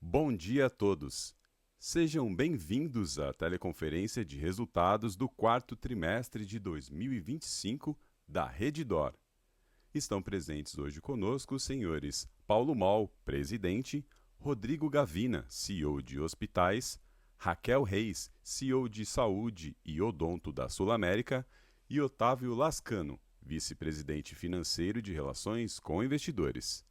Bom dia a todos. Sejam bem-vindos à teleconferência de resultados do quarto trimestre de 2025 da Redditor. Estão presentes hoje conosco os senhores Paulo Moll, presidente, Rodrigo Gavina, CEO de Hospitais, Raquel Reis, CEO de Saúde e Odonto da Sul América, e Otávio Lascano, vice-presidente financeiro e de Relações com Investidores.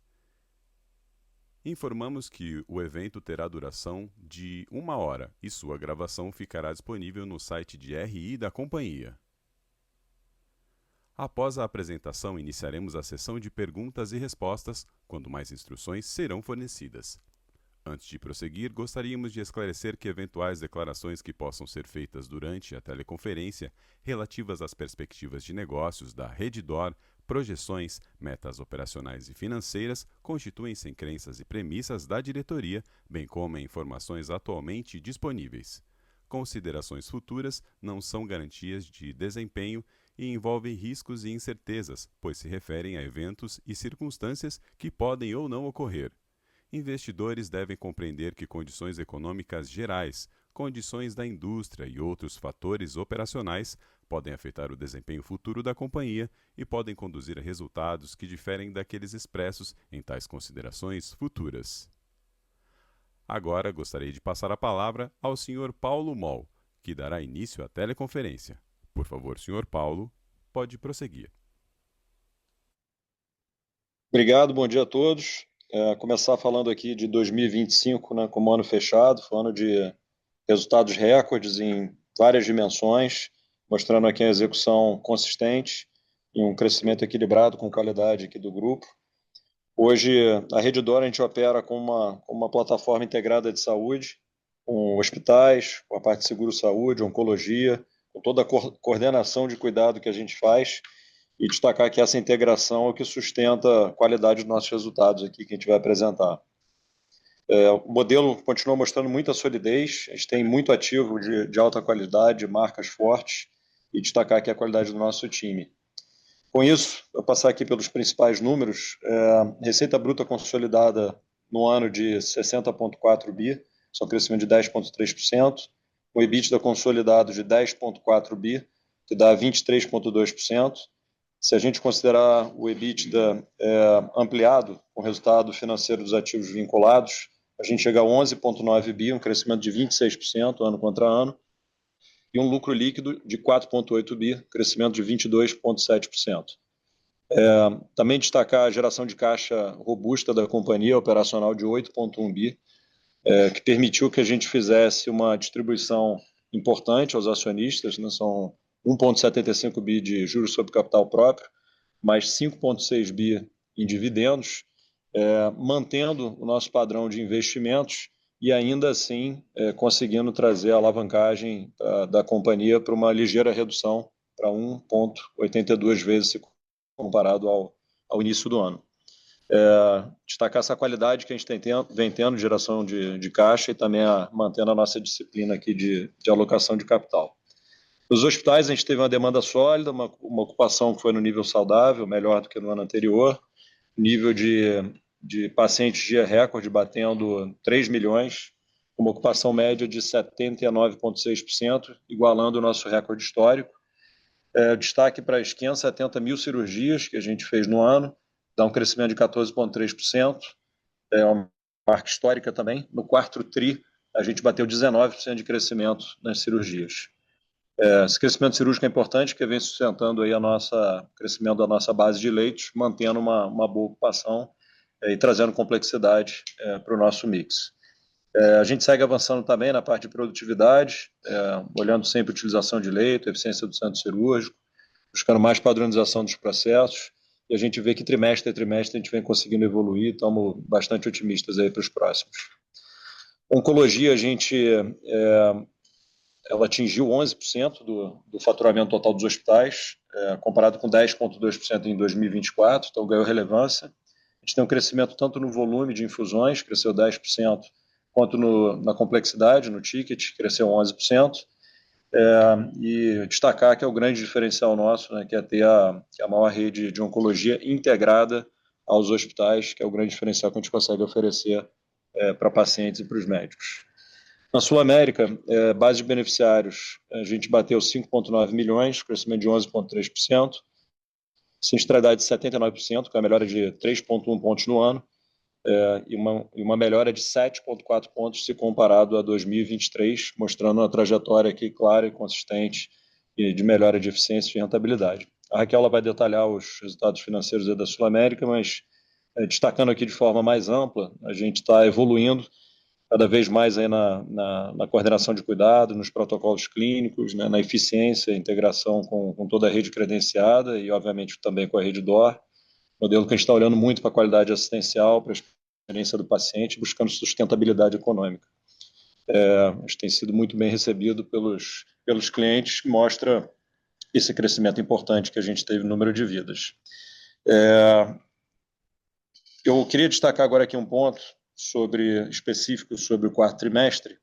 Informamos que o evento terá duração de 1 hora e sua gravação ficará disponível no site de RI da companhia. Após a apresentação, iniciaremos a sessão de perguntas e respostas, quando mais instruções serão fornecidas. Antes de prosseguir, gostaríamos de esclarecer que eventuais declarações que possam ser feitas durante a teleconferência relativas às perspectivas de negócios da Redditor, projeções, metas operacionais e financeiras constituem-se em crenças e premissas da diretoria, bem como em informações atualmente disponíveis. Considerações futuras não são garantias de desempenho e envolvem riscos e incertezas, pois se referem a eventos e circunstâncias que podem ou não ocorrer. Investidores devem compreender que condições econômicas gerais, condições da indústria e outros fatores operacionais podem afetar o desempenho futuro da companhia e podem conduzir a resultados que diferem daqueles expressos em tais considerações futuras. Agora gostaria de passar a palavra ao Sr. Paulo Moll, que dará início à teleconferência. Por favor, Sr. Paulo, pode prosseguir. Obrigado, bom dia a todos. Começar falando aqui de 2025, né, como ano fechado, foi um ano de resultados recordes em várias dimensões, mostrando aqui a execução consistente e um crescimento equilibrado com qualidade aqui do grupo. Hoje, a Redditor a gente opera com uma plataforma integrada de saúde, com hospitais, com a parte de seguro-saúde, oncologia, com toda a coordenação de cuidado que a gente faz, e destacar que essa integração é o que sustenta a qualidade dos nossos resultados aqui que a gente vai apresentar. O modelo continua mostrando muita solidez, a gente tem muito ativo de alta qualidade, marcas fortes, e destacar aqui a qualidade do nosso time. Com isso, eu vou passar aqui pelos principais números. Receita bruta consolidada no ano de 60,4 bi, só crescimento de 10,3%, o EBITDA consolidado de 10,4 bi, que dá 23,2%. Se a gente considerar o EBITDA ampliado, com o resultado financeiro dos ativos vinculados, a gente chega a 11,9 bi, um crescimento de 26% ano contra ano, e um lucro líquido de 4,8 bi, crescimento de 22,7%. Também destacar a geração de caixa robusta da companhia, operacional de 8,1 bi, que permitiu que a gente fizesse uma distribuição importante aos acionistas, né? São 1,75 bi de juros sobre capital próprio, mais 5,6 bi em dividendos, mantendo o nosso padrão de investimentos e ainda assim conseguindo trazer a alavancagem da companhia para uma ligeira redução para 1,82 vezes se comparado ao início do ano. Destacar essa qualidade que a gente vem tendo de geração de caixa e também mantendo a nossa disciplina aqui de alocação de capital. Nos hospitais a gente teve uma demanda sólida, uma ocupação que foi no nível saudável, melhor do que no ano anterior, nível de pacientes dia recorde batendo 3 milhões, uma ocupação média de 79,6%, igualando o nosso recorde histórico. Destaque para as 570 mil cirurgias que a gente fez no ano, dá um crescimento de 14,3%, uma marca histórica também. No quarto TRI, a gente bateu 19% de crescimento nas cirurgias. Esse crescimento cirúrgico é importante, porque vem sustentando aí o crescimento da nossa base de leitos, mantendo uma boa ocupação e trazendo complexidade para o nosso mix. A gente segue avançando também na parte de produtividade, olhando sempre a utilização de leito, eficiência do centro cirúrgico, buscando mais padronização dos processos, e a gente vê que trimestre a trimestre a gente vem conseguindo evoluir, estamos bastante otimistas aí para os próximos. Oncologia, ela atingiu 11% do faturamento total dos hospitais, comparado com 10,2% em 2024, então ganhou relevância. A gente tem um crescimento tanto no volume de infusões, cresceu 10%, quanto na complexidade, no ticket, cresceu 11%. E destacar que é o grande diferencial nosso, né, que é ter a maior rede de oncologia integrada aos hospitais, que é o grande diferencial que a gente consegue oferecer para pacientes e para os médicos. Na Sul América, base de beneficiários, a gente bateu 5,9 milhões, crescimento de 11,3%, sinistralidade de 79%, que é a melhora de 3,1 pontos no ano, e uma melhora de 7,4 pontos se comparado a 2023, mostrando uma trajetória aqui clara e consistente de melhora de eficiência e rentabilidade. A Raquel vai detalhar os resultados financeiros da Sul América, mas destacando aqui de forma mais ampla, a gente está evoluindo cada vez mais aí na coordenação de cuidado, nos protocolos clínicos, né, na eficiência, integração com toda a rede credenciada e, obviamente, também com a rede DOR. Modelo que a gente está olhando muito para a qualidade assistencial, para a experiência do paciente, buscando sustentabilidade econômica. A gente tem sido muito bem recebido pelos clientes, que mostra esse crescimento importante que a gente teve no número de vidas. Eu queria destacar agora aqui um ponto específico sobre o quarto trimestre,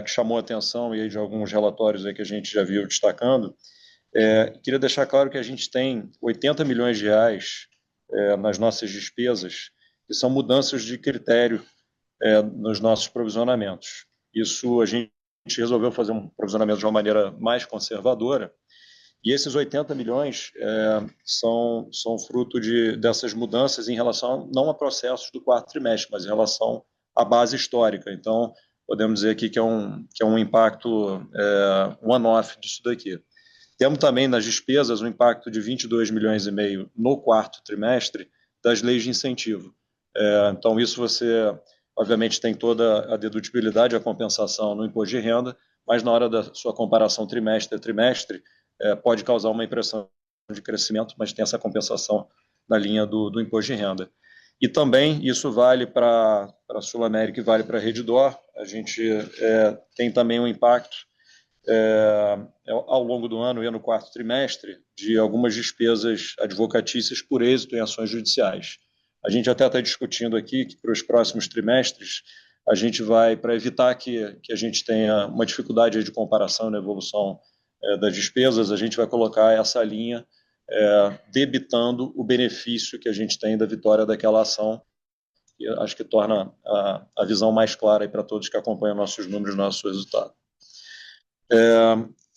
que chamou a atenção e aí de alguns relatórios aí que a gente já viu destacando. Queria deixar claro que a gente tem 80 milhões de reais nas nossas despesas, que são mudanças de critério nos nossos provisionamentos. Isso a gente resolveu fazer um provisionamento de uma maneira mais conservadora, e esses 80 milhões são fruto dessas mudanças em relação não a processos do quarto trimestre, mas em relação à base histórica. Então, podemos dizer aqui que é um impacto one-off disso daqui. Temos também nas despesas um impacto de 22 milhões e meio no quarto trimestre das leis de incentivo. Então, isso você, obviamente, tem toda a dedutibilidade, a compensação no imposto de renda, mas na hora da sua comparação trimestre a trimestre, pode causar uma impressão de crescimento, mas tem essa compensação na linha do imposto de renda. E também isso vale para a Sul América e vale para a Rede DOR. A gente tem também um impacto ao longo do ano e no quarto trimestre de algumas despesas advocatícias por êxito em ações judiciais. A gente até está discutindo aqui que para os próximos trimestres a gente vai, para evitar que a gente tenha uma dificuldade de comparação na evolução das despesas, a gente vai colocar essa linha debitando o benefício que a gente tem da vitória daquela ação, que acho que torna a visão mais clara para todos que acompanham nossos números, nosso resultado.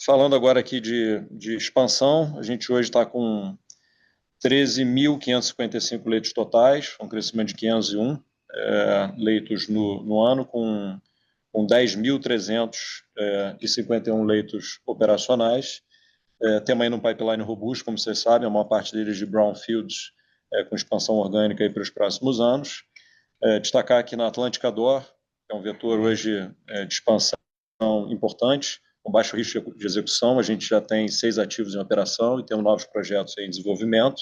Falando agora aqui de expansão, a gente hoje está com 13.555 leitos totais, um crescimento de 501 leitos no ano, com 10.351 leitos operacionais. Temos ainda um pipeline robusto, como vocês sabem, a maior parte deles de brownfields, com expansão orgânica para os próximos anos. Destacar aqui na Atlântica DOR, que é um vetor hoje de expansão importante, com baixo risco de execução. A gente já tem 6 ativos em operação e temos novos projetos em desenvolvimento.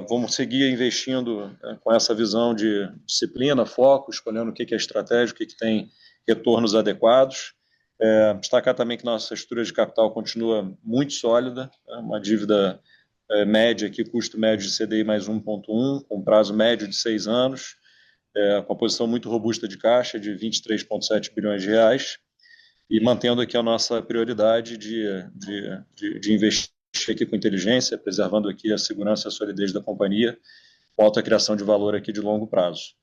Vamos seguir investindo com essa visão de disciplina, foco, escolhendo o que é estratégico, o que tem retornos adequados. Destacar também que nossa estrutura de capital continua muito sólida, uma dívida média aqui, custo médio de CDI mais 1,1, com prazo médio de 6 anos, com a posição muito robusta de caixa de 23,7 bilhões de reais, e mantendo aqui a nossa prioridade de investir aqui com inteligência, preservando aqui a segurança e a solidez da companhia, com alta criação de valor aqui de longo prazo.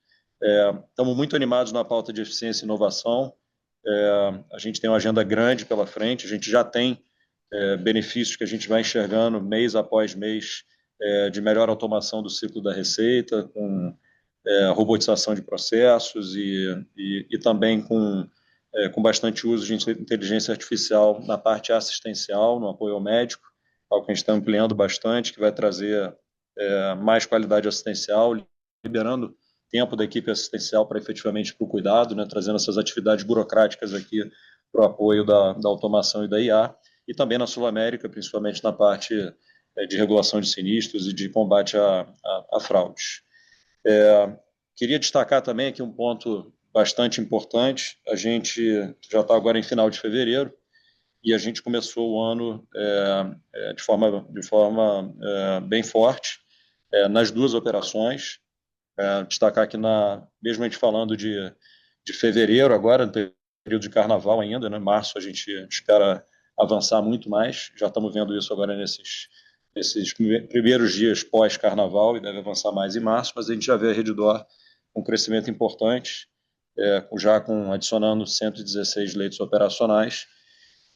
Estamos muito animados na pauta de eficiência e inovação. A gente tem uma agenda grande pela frente, a gente já tem benefícios que a gente vai enxergando mês após mês de melhor automação do ciclo da receita, com robotização de processos e também com bastante uso de inteligência artificial na parte assistencial, no apoio ao médico, algo que a gente está ampliando bastante, que vai trazer mais qualidade assistencial, liberando tempo da equipe assistencial para efetivamente para o cuidado, né, trazendo essas atividades burocráticas aqui para o apoio da automação e da IA, e também na Sul América, principalmente na parte de regulação de sinistros e de combate a fraudes. Queria destacar também aqui um ponto bastante importante. A gente já está agora em final de fevereiro e a gente começou o ano de forma bem forte nas duas operações. Destacar que mesmo a gente falando de fevereiro agora, no período de carnaval ainda, né, março a gente espera avançar muito mais, já estamos vendo isso agora nesses primeiros dias pós-carnaval e deve avançar mais em março, mas a gente já vê a Rede DOR um crescimento importante, adicionando 116 leitos operacionais,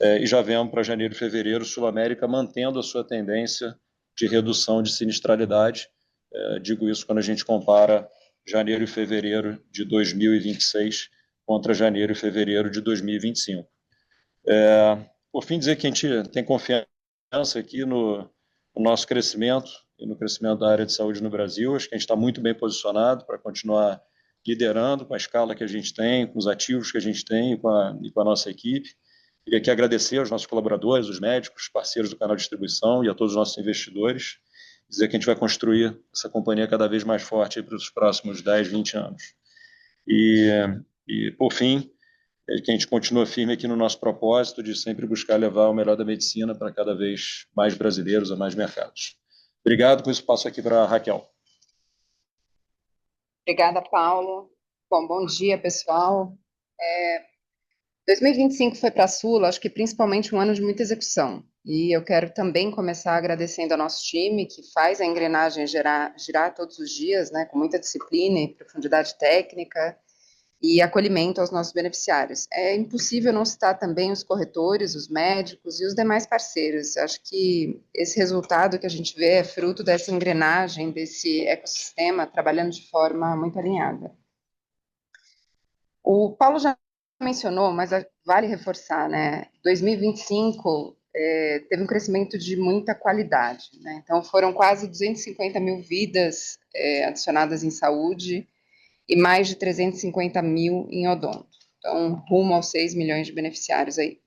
e já vemos para janeiro e fevereiro Sul-América mantendo a sua tendência de redução de sinistralidade. Digo isso quando a gente compara janeiro e fevereiro de 2026 contra janeiro e fevereiro de 2025. Por fim, dizer que a gente tem confiança aqui no nosso crescimento e no crescimento da área de saúde no Brasil. Acho que a gente está muito bem posicionado para continuar liderando com a escala que a gente tem, com os ativos que a gente tem e com a nossa equipe. Queria aqui agradecer aos nossos colaboradores, os médicos, parceiros do canal de distribuição e a todos os nossos investidores. Dizer que a gente vai construir essa companhia cada vez mais forte para os próximos 10, 20 anos. E por fim, que a gente continua firme aqui no nosso propósito de sempre buscar levar o melhor da medicina para cada vez mais brasileiros a mais mercados. Obrigado, com isso passo aqui para a Raquel. Obrigada, Paulo. Bom dia, pessoal. 2025 foi para a Sula, acho que principalmente um ano de muita execução. E eu quero também começar agradecendo ao nosso time, que faz a engrenagem girar todos os dias, né, com muita disciplina e profundidade técnica, e acolhimento aos nossos beneficiários. É impossível não citar também os corretores, os médicos e os demais parceiros. Acho que esse resultado que a gente vê é fruto dessa engrenagem, desse ecossistema trabalhando de forma muito alinhada. O Paulo já mencionou, mas vale reforçar, né? 2025 teve um crescimento de muita qualidade, né? Então foram quase 250 mil vidas adicionadas em saúde, e mais de 350 mil em odonto. Então, rumo aos 6 milhões de beneficiários aí.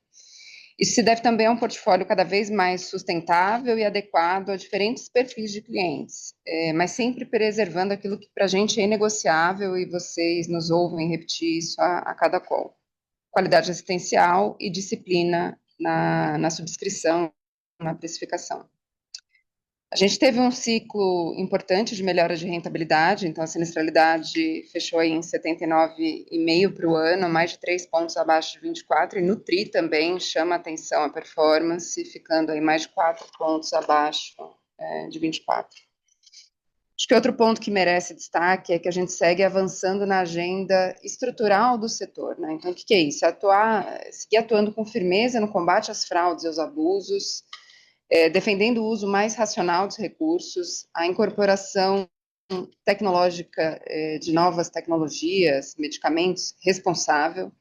Isso se deve também a um portfólio cada vez mais sustentável e adequado a diferentes perfis de clientes, mas sempre preservando aquilo que para a gente é inegociável e vocês nos ouvem repetir isso a cada call. Qualidade assistencial e disciplina na subscrição, na precificação. A gente teve um ciclo importante de melhora de rentabilidade, então a sinistralidade fechou aí em 79,5 para o ano, mais de 3 pontos abaixo de 24, e Nutri também chama atenção a performance, ficando aí mais de 4 pontos abaixo de 24. Acho que outro ponto que merece destaque é que a gente segue avançando na agenda estrutural do setor, né? Então, o que é isso? Seguir atuando com firmeza no combate às fraudes e aos abusos, defendendo o uso mais racional dos recursos, a incorporação tecnológica de novas tecnologias, medicamentos responsável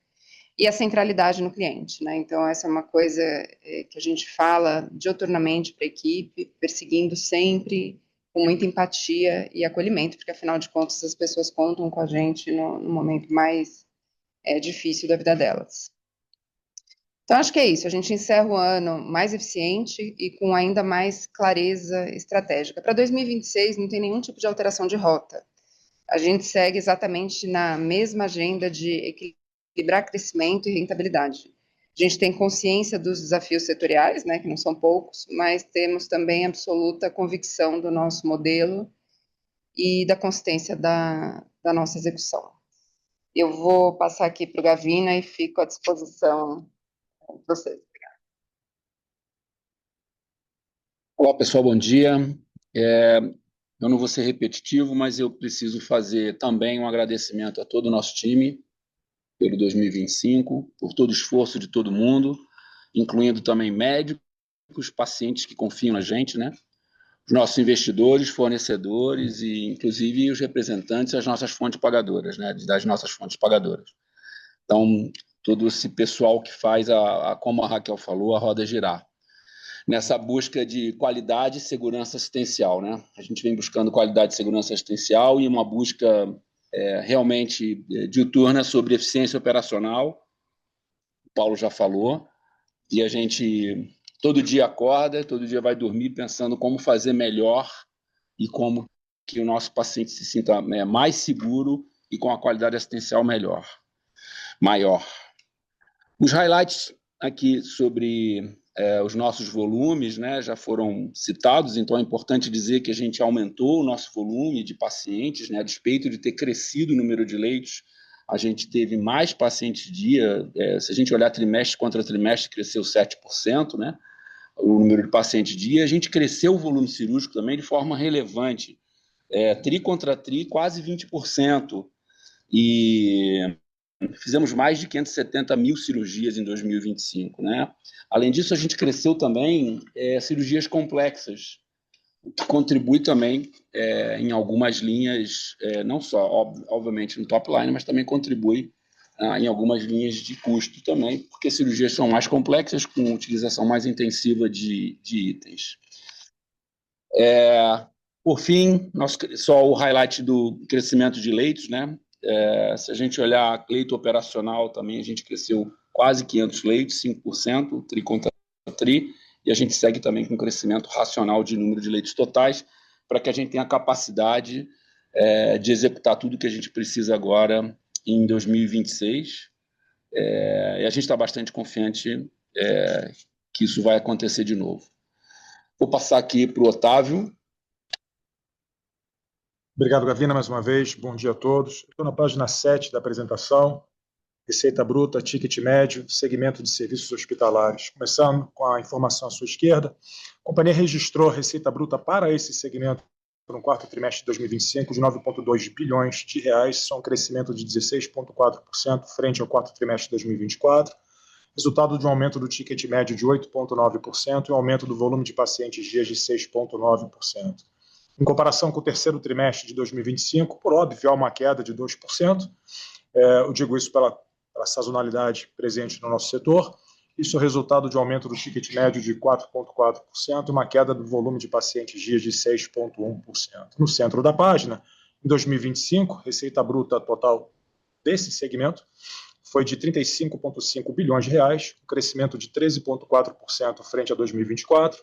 e a centralidade no cliente, né? Então, essa é uma coisa que a gente fala diuturnamente para a equipe, perseguindo sempre com muita empatia e acolhimento, porque, afinal de contas, as pessoas contam com a gente no momento mais difícil da vida delas. Então, acho que é isso. A gente encerra o ano mais eficiente e com ainda mais clareza estratégica. Para 2026, não tem nenhum tipo de alteração de rota. A gente segue exatamente na mesma agenda de equilibrar crescimento e rentabilidade. A gente tem consciência dos desafios setoriais, né, que não são poucos, mas temos também absoluta convicção do nosso modelo e da consistência da nossa execução. Eu vou passar aqui para o Gavina e fico à disposição de vocês. Obrigada. Olá, pessoal, bom dia. Eu não vou ser repetitivo, mas eu preciso fazer também um agradecimento a todo o nosso time pelo 2025, por todo o esforço de todo mundo, incluindo também médicos, pacientes que confiam na gente, né? Os nossos investidores, fornecedores e, inclusive, os representantes das nossas fontes pagadoras, né? Das nossas fontes pagadoras. Então, todo esse pessoal que faz, como a Raquel falou, a roda girar. Nessa busca de qualidade e segurança assistencial, né? A gente vem buscando qualidade e segurança assistencial e uma busca realmente diuturna sobre eficiência operacional. O Paulo já falou, e a gente todo dia acorda, todo dia vai dormir pensando como fazer melhor e como que o nosso paciente se sinta mais seguro e com a qualidade assistencial maior. Os highlights aqui sobre os nossos volumes, né, já foram citados, então é importante dizer que a gente aumentou o nosso volume de pacientes, né, a despeito de ter crescido o número de leitos, a gente teve mais pacientes dia, se a gente olhar trimestre contra trimestre, cresceu 7%, né, o número de pacientes dia, a gente cresceu o volume cirúrgico também de forma relevante, tri contra tri, quase 20%, e fizemos mais de 570 mil cirurgias em 2025, né? Além disso, a gente cresceu também cirurgias complexas, o que contribui também em algumas linhas, não só, obviamente, no top line, mas também contribui em algumas linhas de custo também, porque cirurgias são mais complexas, com utilização mais intensiva de itens. Por fim, só o highlight do crescimento de leitos, né? Se a gente olhar leito operacional também, a gente cresceu quase 500 leitos, 5%, tri contra tri, e a gente segue também com crescimento racional de número de leitos totais, para que a gente tenha a capacidade de executar tudo que a gente precisa agora em 2026. E a gente está bastante confiante que isso vai acontecer de novo. Vou passar aqui para o Otávio. Obrigado, Gavina, mais uma vez. Bom dia a todos. Estou na página 7 da apresentação. Receita bruta, ticket médio, segmento de serviços hospitalares. Começando com a informação à sua esquerda, a companhia registrou receita bruta para esse segmento no quarto trimestre de 2025 de 9,2 bilhões de reais, isso é um crescimento de 16,4% frente ao quarto trimestre de 2024, resultado de um aumento do ticket médio de 8,9% e um aumento do volume de pacientes dias de 6,9%. Em comparação com o terceiro trimestre de 2025, por óbvio, há uma queda de 2%. Eu digo isso pela sazonalidade presente no nosso setor. Isso é resultado de um aumento do ticket médio de 4,4% e uma queda do volume de pacientes dias de 6,1%. No centro da página, em 2025, receita bruta total desse segmento foi de 35,5 bilhões de reais, um crescimento de 13,4% frente a 2024,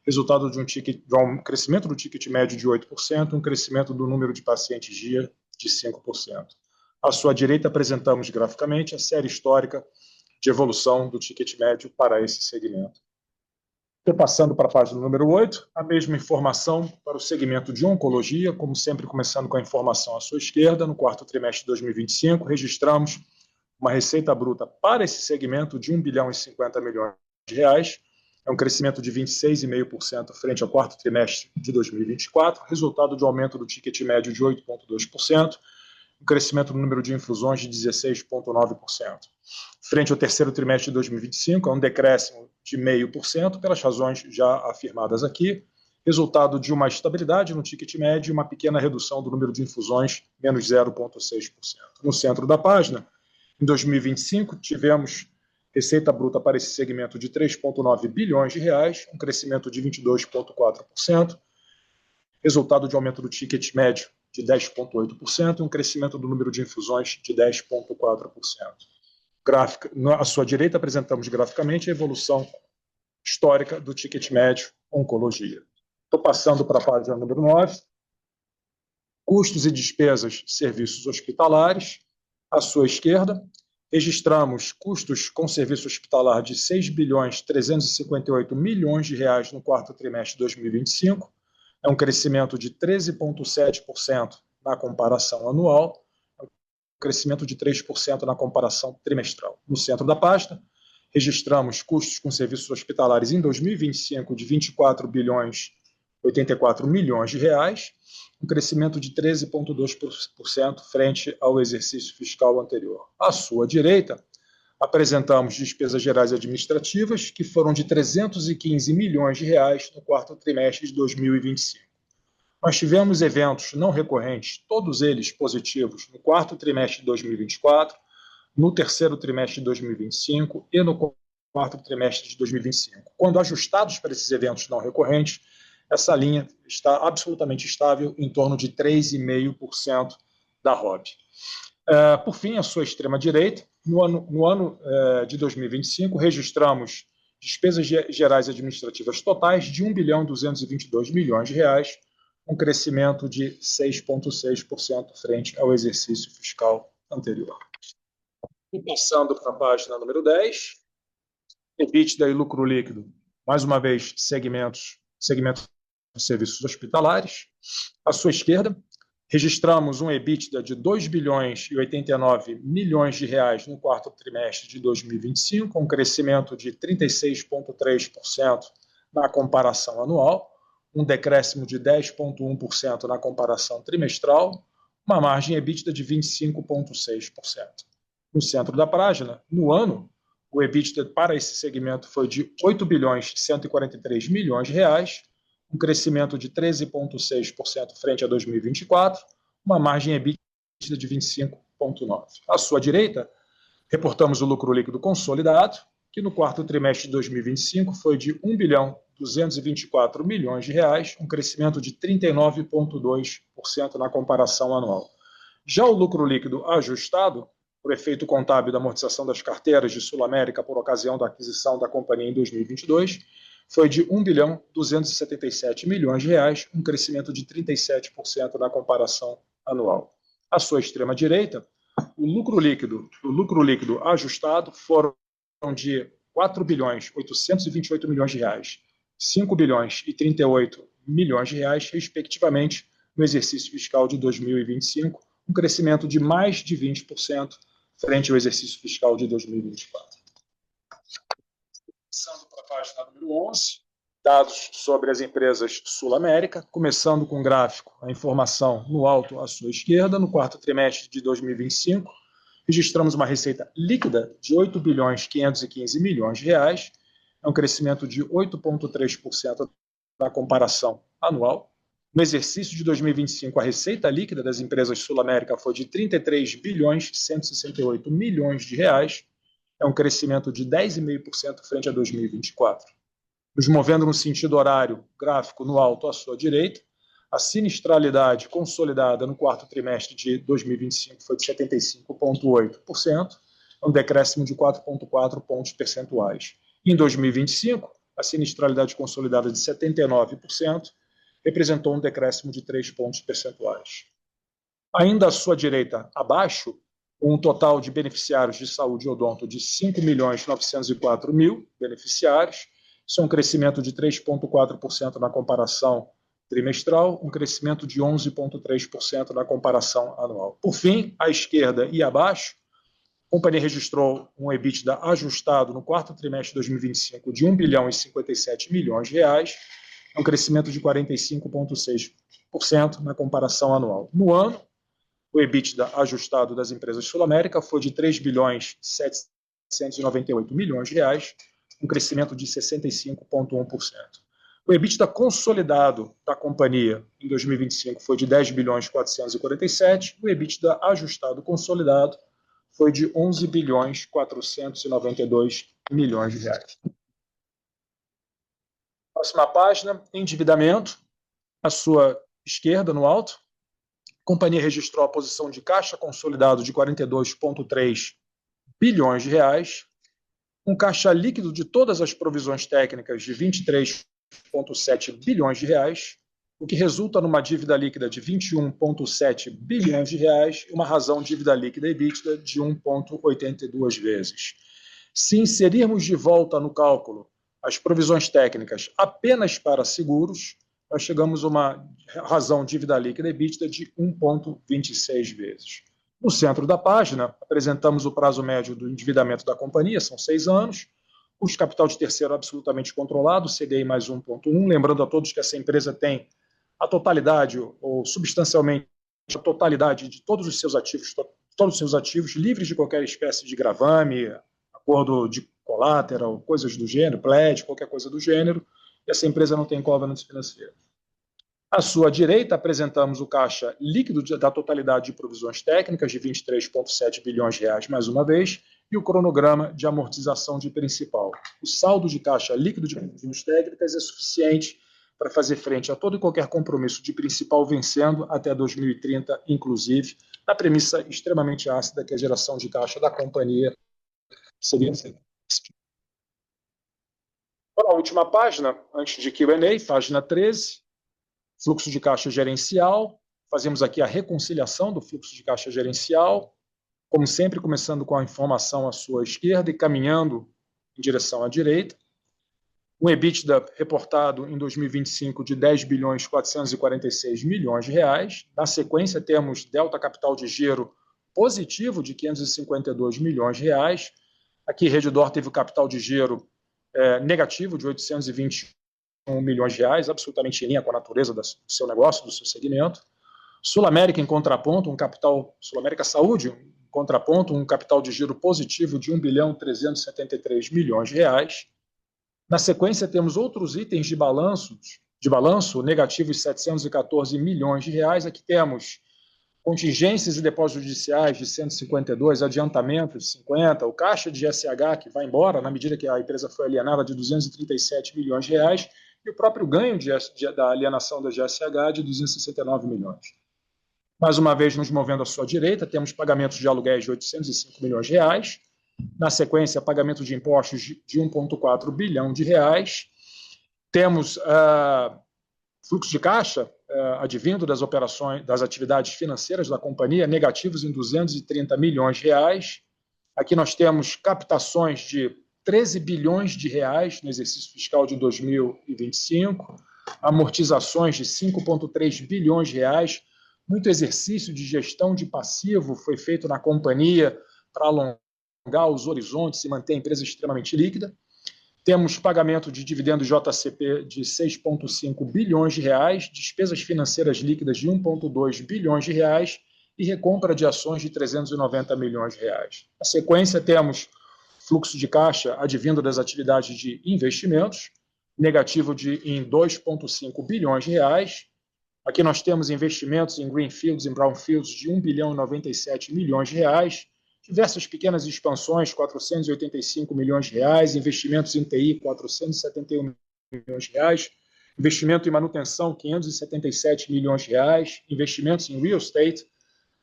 resultado de um crescimento do ticket médio de 8%, um crescimento do número de pacientes dia de 5%. À sua direita, apresentamos graficamente a série histórica de evolução do ticket médio para esse segmento. Estou passando para a página número 8, a mesma informação para o segmento de oncologia, como sempre começando com a informação à sua esquerda, no quarto trimestre de 2025, registramos uma receita bruta para esse segmento de 1 bilhão e 50 milhões de reais, é um crescimento de 26,5% frente ao quarto trimestre de 2024, resultado de um aumento do ticket médio de 8,2%, um crescimento no número de infusões de 16,9%. Frente ao terceiro trimestre de 2025, é um decréscimo de 0,5%, pelas razões já afirmadas aqui, resultado de uma estabilidade no ticket médio e uma pequena redução do número de infusões, menos 0,6%. No centro da página, em 2025, tivemos receita bruta para esse segmento de 3,9 bilhões de reais, um crescimento de 22,4%, resultado de aumento do ticket médio de 10,8% e um crescimento do número de infusões de 10,4%. À sua direita, apresentamos graficamente a evolução histórica do ticket médio oncologia. Estou passando para a página número 9. Custos e despesas de serviços hospitalares. À sua esquerda, registramos custos com serviço hospitalar de 6 bilhões 358 milhões de reais no quarto trimestre de 2025, é um crescimento de 13,7% na comparação anual, é um crescimento de 3% na comparação trimestral. No centro da pasta, registramos custos com serviços hospitalares em 2025 de 24 bilhões 84 milhões de reais, um crescimento de 13,2% frente ao exercício fiscal anterior. À sua direita, apresentamos despesas gerais administrativas, que foram de 315 milhões de reais no quarto trimestre de 2025. Nós tivemos eventos não recorrentes, todos eles positivos, no quarto trimestre de 2024, no terceiro trimestre de 2025 e no quarto trimestre de 2025. Quando ajustados para esses eventos não recorrentes, essa linha está absolutamente estável, em torno de 3,5% da ROB. Por fim, à sua extrema-direita, no ano de 2025, registramos despesas gerais administrativas totais de 1 bilhão 222 milhões de reais, um crescimento de 6,6% frente ao exercício fiscal anterior. E passando para a página número 10, EBITDA e lucro líquido, mais uma vez, segmento de serviços hospitalares. À sua esquerda, registramos um EBITDA de 2 bilhões e 89 milhões de reais no quarto trimestre de 2025, um crescimento de 36,3% na comparação anual, um decréscimo de 10,1% na comparação trimestral, uma margem EBITDA de 25,6%. No centro da página, no ano, o EBITDA para esse segmento foi de 8 bilhões e 143 milhões de reais, um crescimento de 13,6% frente a 2024, uma margem EBITDA de 25,9%. À sua direita, reportamos o lucro líquido consolidado, que no quarto trimestre de 2025 foi de 1 bilhão 224 milhões de reais, um crescimento de 39,2% na comparação anual. Já o lucro líquido ajustado, por efeito contábil da amortização das carteiras de Sul América por ocasião da aquisição da companhia em 2022, foi de 1 bilhão 277 milhões de reais, um crescimento de 37% na comparação anual. À sua extrema direita, o lucro líquido ajustado foram de 4 bilhões 828 milhões de reais, 5 bilhões e 38 milhões de reais, respectivamente, no exercício fiscal de 2025, um crescimento de mais de 20% frente ao exercício fiscal de 2024. Passando para a página número 11, dados sobre as empresas Sul América, começando com o gráfico, a informação no alto à sua esquerda, no quarto trimestre de 2025, registramos uma receita líquida de 8 bilhões 515 milhões de reais, é um crescimento de 8,3% na comparação anual. No exercício de 2025, a receita líquida das empresas Sul América foi de 33 bilhões 168 milhões de reais, é um crescimento de 10,5% frente a 2024. Nos movendo no sentido horário, gráfico no alto à sua direita, a sinistralidade consolidada no quarto trimestre de 2025 foi de 75,8%, um decréscimo de 4,4 pontos percentuais. Em 2025, a sinistralidade consolidada de 79% representou um decréscimo de 3 pontos percentuais. Ainda à sua direita, abaixo, um total de beneficiários de saúde odonto de 5.904.000 beneficiários, isso é um crescimento de 3,4% na comparação trimestral, um crescimento de 11,3% na comparação anual. Por fim, à esquerda e abaixo, a companhia registrou um EBITDA ajustado no quarto trimestre de 2025 de 1 bilhão e 57 milhões de reais, um crescimento de 45,6% na comparação anual. No ano, o EBITDA ajustado das empresas Sul América foi de 3 bilhões 798 milhões de reais, um crescimento de 65,1%. O EBITDA consolidado da companhia em 2025 foi de 10 bilhões 447, o EBITDA ajustado consolidado foi de 11 bilhões 492 milhões de reais. Próxima página, endividamento, à sua esquerda, no alto. A companhia registrou a posição de caixa consolidado de 42,3 bilhões de reais, um caixa líquido de todas as provisões técnicas de 23,7 bilhões de reais, o que resulta numa dívida líquida de 21,7 bilhões de reais e uma razão dívida líquida EBITDA de 1,82 vezes. Se inserirmos de volta no cálculo as provisões técnicas apenas para seguros, nós chegamos a uma razão dívida líquida EBITDA de 1,26 vezes. No centro da página, apresentamos o prazo médio do endividamento da companhia, são 6 anos, custo de capital de terceiro absolutamente controlado, CDI mais 1,1, lembrando a todos que essa empresa tem a totalidade ou substancialmente a totalidade de todos os seus ativos livres de qualquer espécie de gravame, acordo de collateral, coisas do gênero, pledge, qualquer coisa do gênero, e essa empresa não tem covenants financeiros. À sua direita, apresentamos o caixa líquido da totalidade de provisões técnicas de 23,7 bilhões de reais, mais uma vez, e o cronograma de amortização de principal. O saldo de caixa líquido de provisões técnicas é suficiente para fazer frente a todo e qualquer compromisso de principal vencendo até 2030, inclusive, na premissa extremamente ácida que a geração de caixa da companhia seria. Para a última página, antes de Q&A, página 13, fluxo de caixa gerencial. Fazemos aqui a reconciliação do fluxo de caixa gerencial, como sempre, começando com a informação à sua esquerda e caminhando em direção à direita. Um EBITDA reportado em 2025 de 10 bilhões 446 milhões de reais. Na sequência, temos delta capital de giro positivo de 552 milhões de reais. Aqui, Redditor teve o capital de giro negativo de 821 milhões de reais, absolutamente em linha com a natureza do seu negócio, do seu segmento. Sul América, em contraponto, Sul América Saúde, em contraponto, um capital de giro positivo de 1.373 bilhões de reais. Na sequência, temos outros itens de balanço negativos 714 milhões de reais. Aqui temos contingências e depósitos judiciais de 152, adiantamentos de 50, o caixa de GSH, que vai embora na medida que a empresa foi alienada, de 237 milhões de reais, e o próprio ganho da alienação da GSH de 269 milhões. Mais uma vez, nos movendo à sua direita, temos pagamentos de aluguéis de 805 milhões de reais. Na sequência, pagamento de impostos de 1,4 bilhão de reais. Temos fluxo de caixa advindo das operações, das atividades financeiras da companhia, negativos em 230 milhões de reais. Aqui nós temos captações de 13 bilhões de reais no exercício fiscal de 2025, amortizações de 5,3 bilhões de reais. Muito exercício de gestão de passivo foi feito na companhia para alongar os horizontes e manter a empresa extremamente líquida. Temos pagamento de dividendos JCP de 6,5 bilhões de reais, despesas financeiras líquidas de 1,2 bilhões de reais e recompra de ações de 390 milhões de reais. Na sequência, temos fluxo de caixa advindo das atividades de investimentos, negativo em 2,5 bilhões de reais. Aqui nós temos investimentos em greenfields e brownfields de 1 bilhão e 97 milhões de reais, diversas pequenas expansões, 485 milhões de reais, investimentos em TI, 471 milhões de reais, investimento em manutenção, 577 milhões de reais, investimentos em real estate,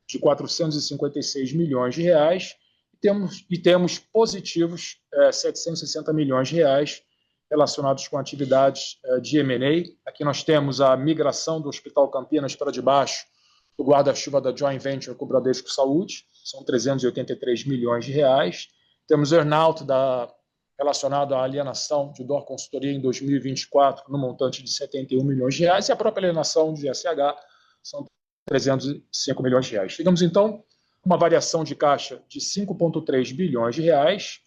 de 456 milhões de reais, e temos positivos 760 milhões de reais relacionados com atividades de M&A. Aqui nós temos a migração do Hospital Campinas para debaixo do guarda-chuva da joint venture com o Bradesco Saúde, são 383 milhões de reais. Temos earn-out relacionado à alienação de Dor Consultoria em 2024, no montante de 71 milhões de reais, e a própria alienação de SH são 305 milhões de reais. Chegamos, então, a uma variação de caixa de 5,3 bilhões de reais.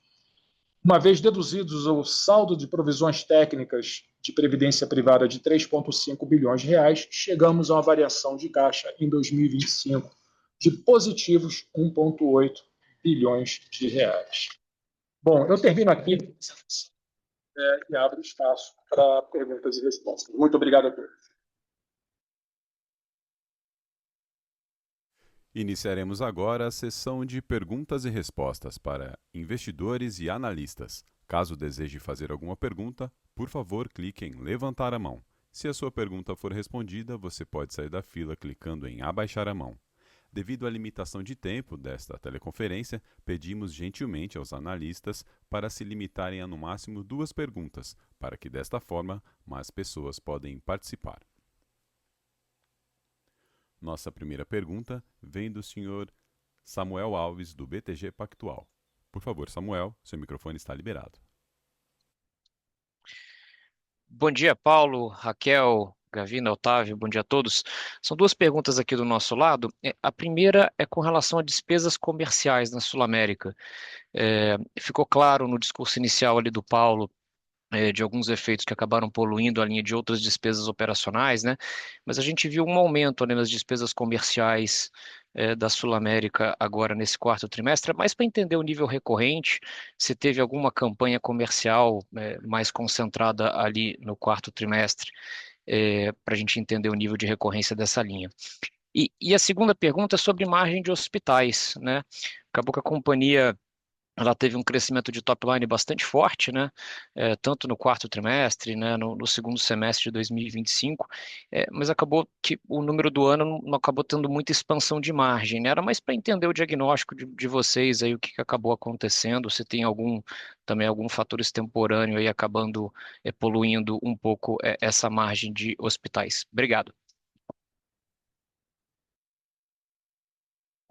Uma vez deduzidos o saldo de provisões técnicas de previdência privada de 3,5 bilhões de reais, chegamos a uma variação de caixa em 2025 de positivos 1,8 bilhões de reais. Bom, eu termino aqui e abro espaço para perguntas e respostas. Muito obrigado a todos. Iniciaremos agora a sessão de perguntas e respostas para investidores e analistas. Caso deseje fazer alguma pergunta, por favor, clique em levantar a mão. Se a sua pergunta for respondida, você pode sair da fila clicando em abaixar a mão. Devido à limitação de tempo desta teleconferência, pedimos gentilmente aos analistas para se limitarem a no máximo 2 perguntas, para que desta forma mais pessoas podem participar. Nossa primeira pergunta vem do senhor Samuel Alves, do BTG Pactual. Por favor, Samuel, seu microfone está liberado. Bom dia, Paulo, Raquel, Gavina, Otávio, bom dia a todos. São 2 perguntas aqui do nosso lado. A primeira é com relação a despesas comerciais na Sul América. Ficou claro no discurso inicial ali do Paulo de alguns efeitos que acabaram poluindo a linha de outras despesas operacionais, né? Mas a gente viu um aumento ali nas despesas comerciais da Sul América agora nesse 4º trimestre, mas para entender o nível recorrente, se teve alguma campanha comercial mais concentrada ali no 4º trimestre, para a gente entender o nível de recorrência dessa linha. E a segunda pergunta é sobre margem de hospitais, né? Acabou que a companhia ela teve um crescimento de top line bastante forte, né? Tanto no 4º trimestre, né? No 2º semestre de 2025, mas acabou que o número do ano não acabou tendo muita expansão de margem, né? Era mais para entender o diagnóstico de vocês aí, o que acabou acontecendo, se tem também algum fator extemporâneo aí acabando poluindo um pouco essa margem de hospitais. Obrigado.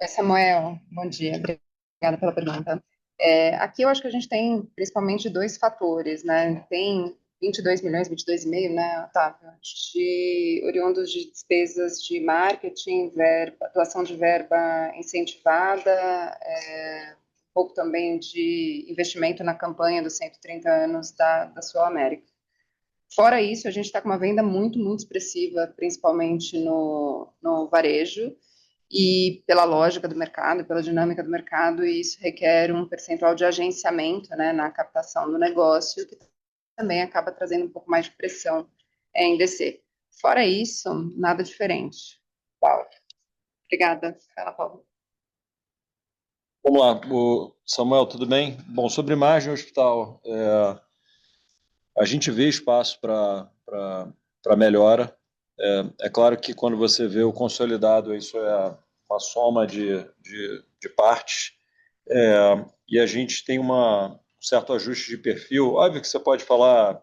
Oi, Samuel, bom dia, obrigada pela pergunta. Aqui eu acho que a gente tem principalmente 2 fatores, né? Tem 22 milhões, 22,5, né, Otávio, oriundos de despesas de marketing, doação de verba incentivada, um pouco também de investimento na campanha dos 130 anos da Sul América. Fora isso, a gente está com uma venda muito, muito expressiva, principalmente no varejo, e pela lógica do mercado, pela dinâmica do mercado, e isso requer um percentual de agenciamento, né, na captação do negócio, que também acaba trazendo um pouco mais de pressão em DC. Fora isso, nada diferente. Paulo. Obrigada. Fala, Paulo. Vamos lá, Samuel, tudo bem? Bom, sobre margem hospital, a gente vê espaço para melhora. É claro que quando você vê o consolidado, isso é uma soma de partes, e a gente tem um certo ajuste de perfil. Óbvio que você pode falar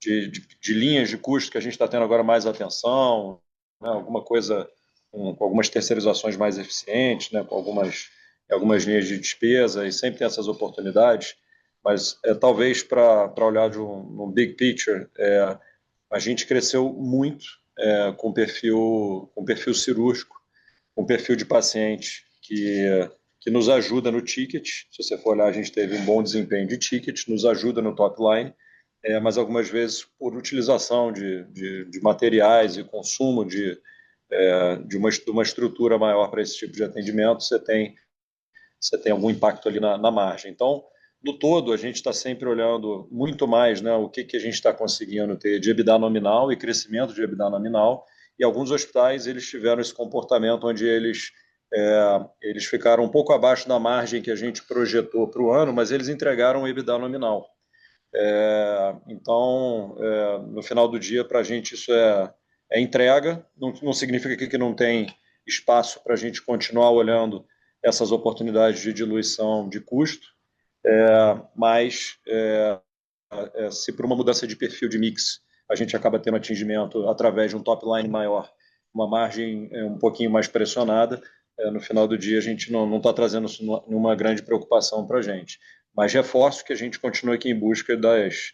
de linhas de custo que a gente está tendo agora mais atenção, né, alguma coisa com algumas terceirizações mais eficientes, né, com algumas linhas de despesa, e sempre tem essas oportunidades, mas talvez para olhar num big picture, a gente cresceu muito com perfil cirúrgico, com perfil de paciente que nos ajuda no ticket. Se você for olhar, a gente teve um bom desempenho de ticket, nos ajuda no top line, mas algumas vezes por utilização de materiais e consumo de uma estrutura maior para esse tipo de atendimento, você tem algum impacto ali na margem. Então, no todo, a gente está sempre olhando muito mais, né, o que a gente está conseguindo ter de EBITDA nominal e crescimento de EBITDA nominal, e alguns hospitais eles tiveram esse comportamento onde eles ficaram um pouco abaixo da margem que a gente projetou para o ano, mas eles entregaram o EBITDA nominal. Então, no final do dia, para a gente isso é entrega, não significa que não tem espaço para a gente continuar olhando essas oportunidades de diluição de custo, mas se por uma mudança de perfil de mix a gente acaba tendo atingimento através de um top line maior, uma margem um pouquinho mais pressionada, no final do dia a gente não está trazendo isso numa grande preocupação para a gente. Mas reforço que a gente continua aqui em busca das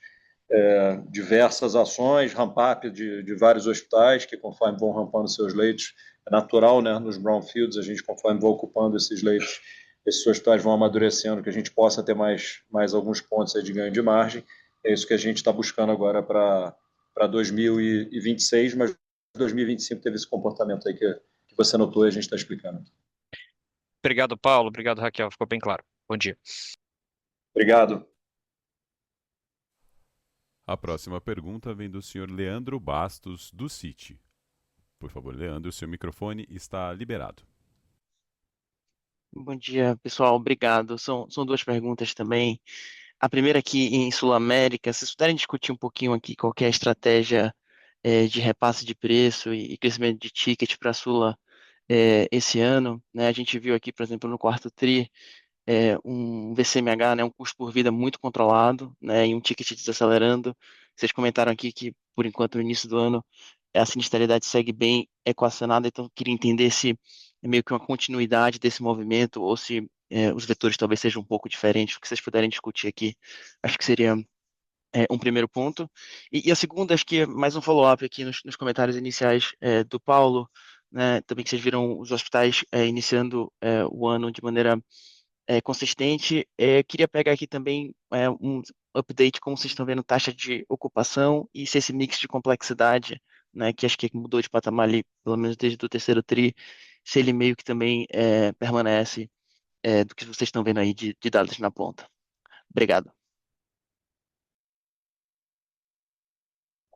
diversas ações, ramp-up de vários hospitais, que conforme vão rampando seus leitos, é natural, né, nos brownfields, a gente conforme vai ocupando esses leitos, esses hospitais vão amadurecendo, que a gente possa ter mais alguns pontos aí de ganho de margem. É isso que a gente está buscando agora para 2026, mas 2025 teve esse comportamento aí que você notou e a gente está explicando. Obrigado, Paulo. Obrigado, Raquel. Ficou bem claro. Bom dia. Obrigado. A próxima pergunta vem do senhor Leandro Bastos, do Citi. Por favor, Leandro, seu microfone está liberado. Bom dia, pessoal. Obrigado. São duas perguntas também. A primeira aqui em Sul América, se vocês puderem discutir um pouquinho aqui qual que é a estratégia de repasse de preço e crescimento de ticket para a Sula esse ano, né? A gente viu aqui, por exemplo, no quarto TRI, um VCMH, né, um custo por vida muito controlado, né, e um ticket desacelerando. Vocês comentaram aqui que, por enquanto, no início do ano, a sinistralidade segue bem equacionada, então eu queria entender se é meio que uma continuidade desse movimento ou se os vetores talvez sejam um pouco diferentes. O que vocês puderem discutir aqui, acho que seria um primeiro ponto. E a segunda, acho que é mais um follow-up aqui nos comentários iniciais do Paulo, né, também que vocês viram os hospitais iniciando o ano de maneira consistente. Queria pegar aqui também um update como vocês estão vendo taxa de ocupação e se esse mix de complexidade, né, que acho que mudou de patamar ali, pelo menos desde o terceiro TRI, se ele meio que também permanece do que vocês estão vendo aí de dados na ponta. Obrigado.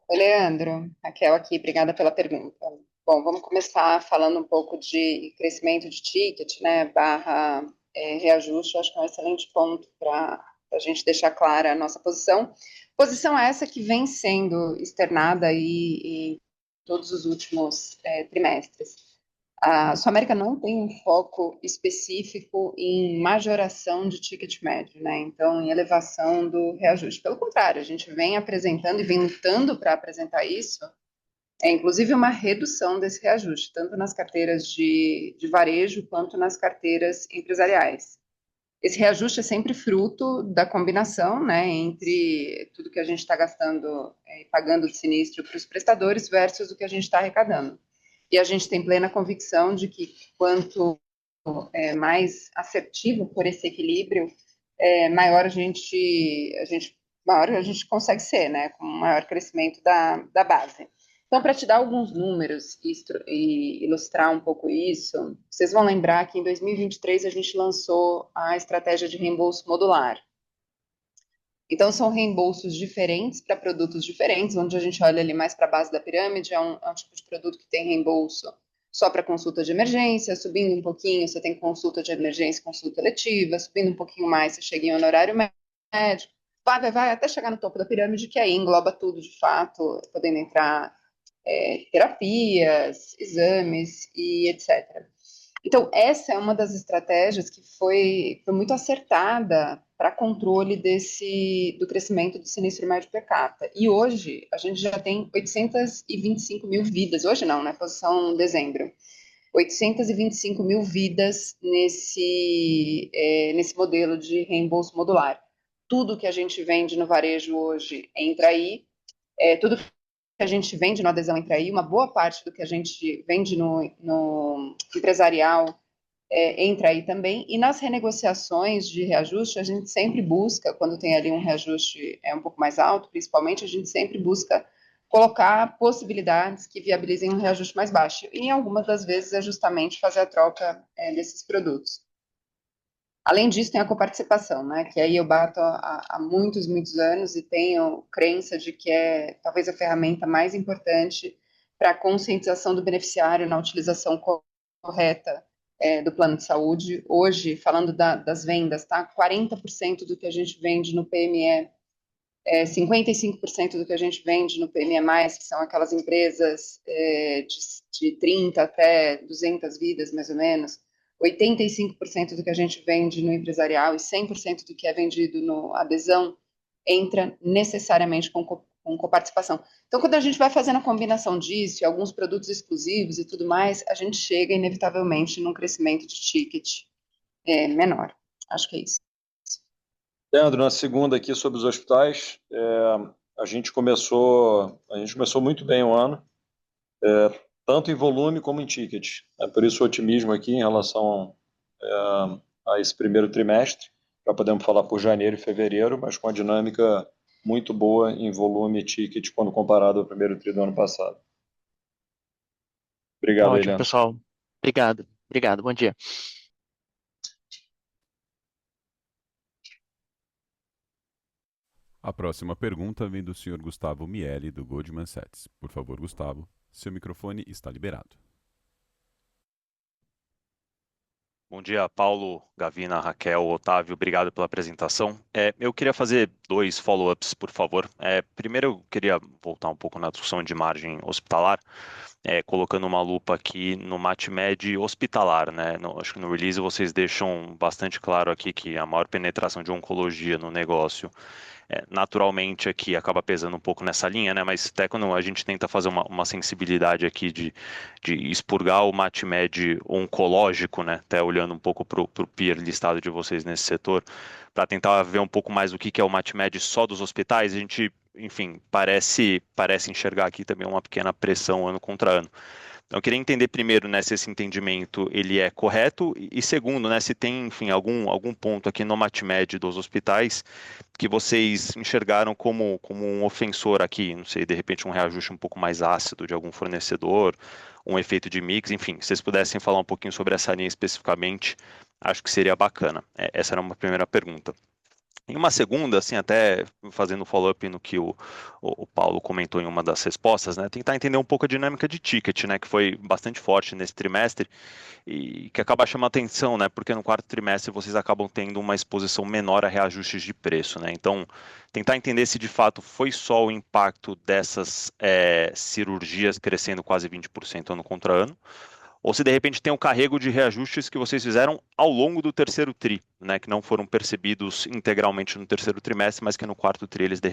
Oi, Leandro. Raquel aqui, obrigada pela pergunta. Bom, vamos começar falando um pouco de crescimento de ticket, né, barra reajuste. Eu acho que é um excelente ponto para a gente deixar clara a nossa posição. Posição essa que vem sendo externada aí em todos os últimos trimestres. A Sul América não tem um foco específico em majoração de ticket médio, né? Então, em elevação do reajuste. Pelo contrário, a gente vem apresentando e vem lutando para apresentar isso, inclusive uma redução desse reajuste, tanto nas carteiras de varejo quanto nas carteiras empresariais. Esse reajuste é sempre fruto da combinação, né, entre tudo que a gente está gastando e pagando de sinistro para os prestadores versus o que a gente está arrecadando. E a gente tem plena convicção de que quanto mais assertivo for esse equilíbrio, maior a gente maior a gente consegue ser, né, com o maior crescimento da base. Então, para te dar alguns números e ilustrar um pouco isso, vocês vão lembrar que em 2023 a gente lançou a estratégia de reembolso modular. Então, são reembolsos diferentes para produtos diferentes, onde a gente olha ali mais para a base da pirâmide, é um tipo de produto que tem reembolso só para consulta de emergência, subindo um pouquinho, você tem consulta de emergência, consulta eletiva, subindo um pouquinho mais, você chega em honorário médico, vai, até chegar no topo da pirâmide, que aí engloba tudo de fato, podendo entrar terapias, exames e etc. Então, essa é uma das estratégias que foi muito acertada para controle do crescimento do sinistro médio per capita. E hoje, a gente já tem 825 mil vidas, hoje não, né, posição dezembro, 825 mil vidas nesse modelo de reembolso modular. Tudo que a gente vende no varejo hoje entra aí, tudo que a gente vende no adesão entra aí, uma boa parte do que a gente vende no empresarial entra aí também, e nas renegociações de reajuste, a gente sempre busca, quando tem ali um reajuste um pouco mais alto, principalmente, a gente sempre busca colocar possibilidades que viabilizem um reajuste mais baixo, e em algumas das vezes é justamente fazer a troca desses produtos. Além disso, tem a coparticipação, né, que aí eu bato há muitos, muitos anos e tenho crença de que é talvez a ferramenta mais importante para a conscientização do beneficiário na utilização correta do plano de saúde. Hoje, falando das vendas, tá? 40% do que a gente vende no PME, 55% do que a gente vende no PME+, que são aquelas empresas de 30 até 200 vidas, mais ou menos, 85% do que a gente vende no empresarial e 100% do que é vendido no adesão entra necessariamente com coparticipação. Então, quando a gente vai fazendo a combinação disso, e alguns produtos exclusivos e tudo mais, a gente chega, inevitavelmente, num crescimento de ticket menor. Acho que é isso. Leandro, na segunda aqui sobre os hospitais, a gente começou muito bem o ano, tanto em volume como em ticket. Por isso o otimismo aqui em relação a esse primeiro trimestre. Já podemos falar por janeiro e fevereiro, mas com a dinâmica muito boa em volume e ticket quando comparado ao primeiro tri do ano passado. Obrigado, Ótimo, Leandro. pessoal. Obrigado. Bom dia. A próxima pergunta vem do Sr. Gustavo Miele, do Goldman Sachs. Por favor, Gustavo, seu microfone está liberado. Bom dia, Paulo, Gavina, Raquel, Otávio, obrigado pela apresentação. Eu queria fazer 2 follow-ups, por favor. Primeiro, eu queria voltar um pouco na discussão de margem hospitalar, colocando uma lupa aqui no MatMed hospitalar, né? Acho que no release vocês deixam bastante claro aqui que a maior penetração de oncologia no negócio naturalmente aqui acaba pesando um pouco nessa linha, né? Mas até quando a gente tenta fazer uma sensibilidade aqui de expurgar o MatMed oncológico, né? Até olhando um pouco para o peer listado de vocês nesse setor, para tentar ver um pouco mais o que é o MatMed só dos hospitais, a gente, enfim, parece enxergar aqui também uma pequena pressão ano contra ano. Então, eu queria entender primeiro, né, se esse entendimento ele é correto e segundo, né, se tem, enfim, algum ponto aqui no MatMed dos hospitais que vocês enxergaram como um ofensor aqui, não sei, de repente um reajuste um pouco mais ácido de algum fornecedor, um efeito de mix, enfim, se vocês pudessem falar um pouquinho sobre essa linha especificamente, acho que seria bacana. Essa era uma primeira pergunta. Em uma segunda, assim, até fazendo follow-up no que o Paulo comentou em uma das respostas, né, tentar entender um pouco a dinâmica de ticket, né, que foi bastante forte nesse trimestre e que acaba chamando atenção, né, porque no quarto trimestre vocês acabam tendo uma exposição menor a reajustes de preço, né, então tentar entender se de fato foi só o impacto dessas cirurgias crescendo quase 20% ano contra ano, ou se de repente tem um carrego de reajustes que vocês fizeram ao longo do terceiro tri, né, que não foram percebidos integralmente no terceiro trimestre, mas que no quarto tri eles de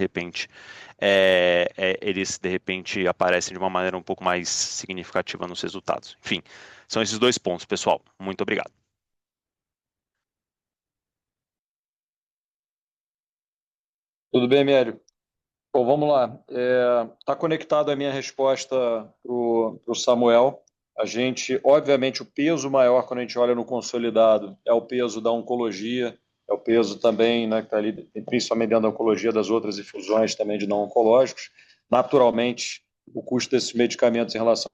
repente aparecem de uma maneira um pouco mais significativa nos resultados. Enfim, são esses 2 pontos, pessoal. Muito obrigado. Tudo bem, Mélio? Bom, vamos lá. Está conectado a minha resposta para o Samuel. A gente, obviamente, o peso maior quando a gente olha no consolidado é o peso da oncologia é o peso também, né, que está ali, principalmente dentro da oncologia, das outras infusões também de não oncológicos. Naturalmente, o custo desses medicamentos em relação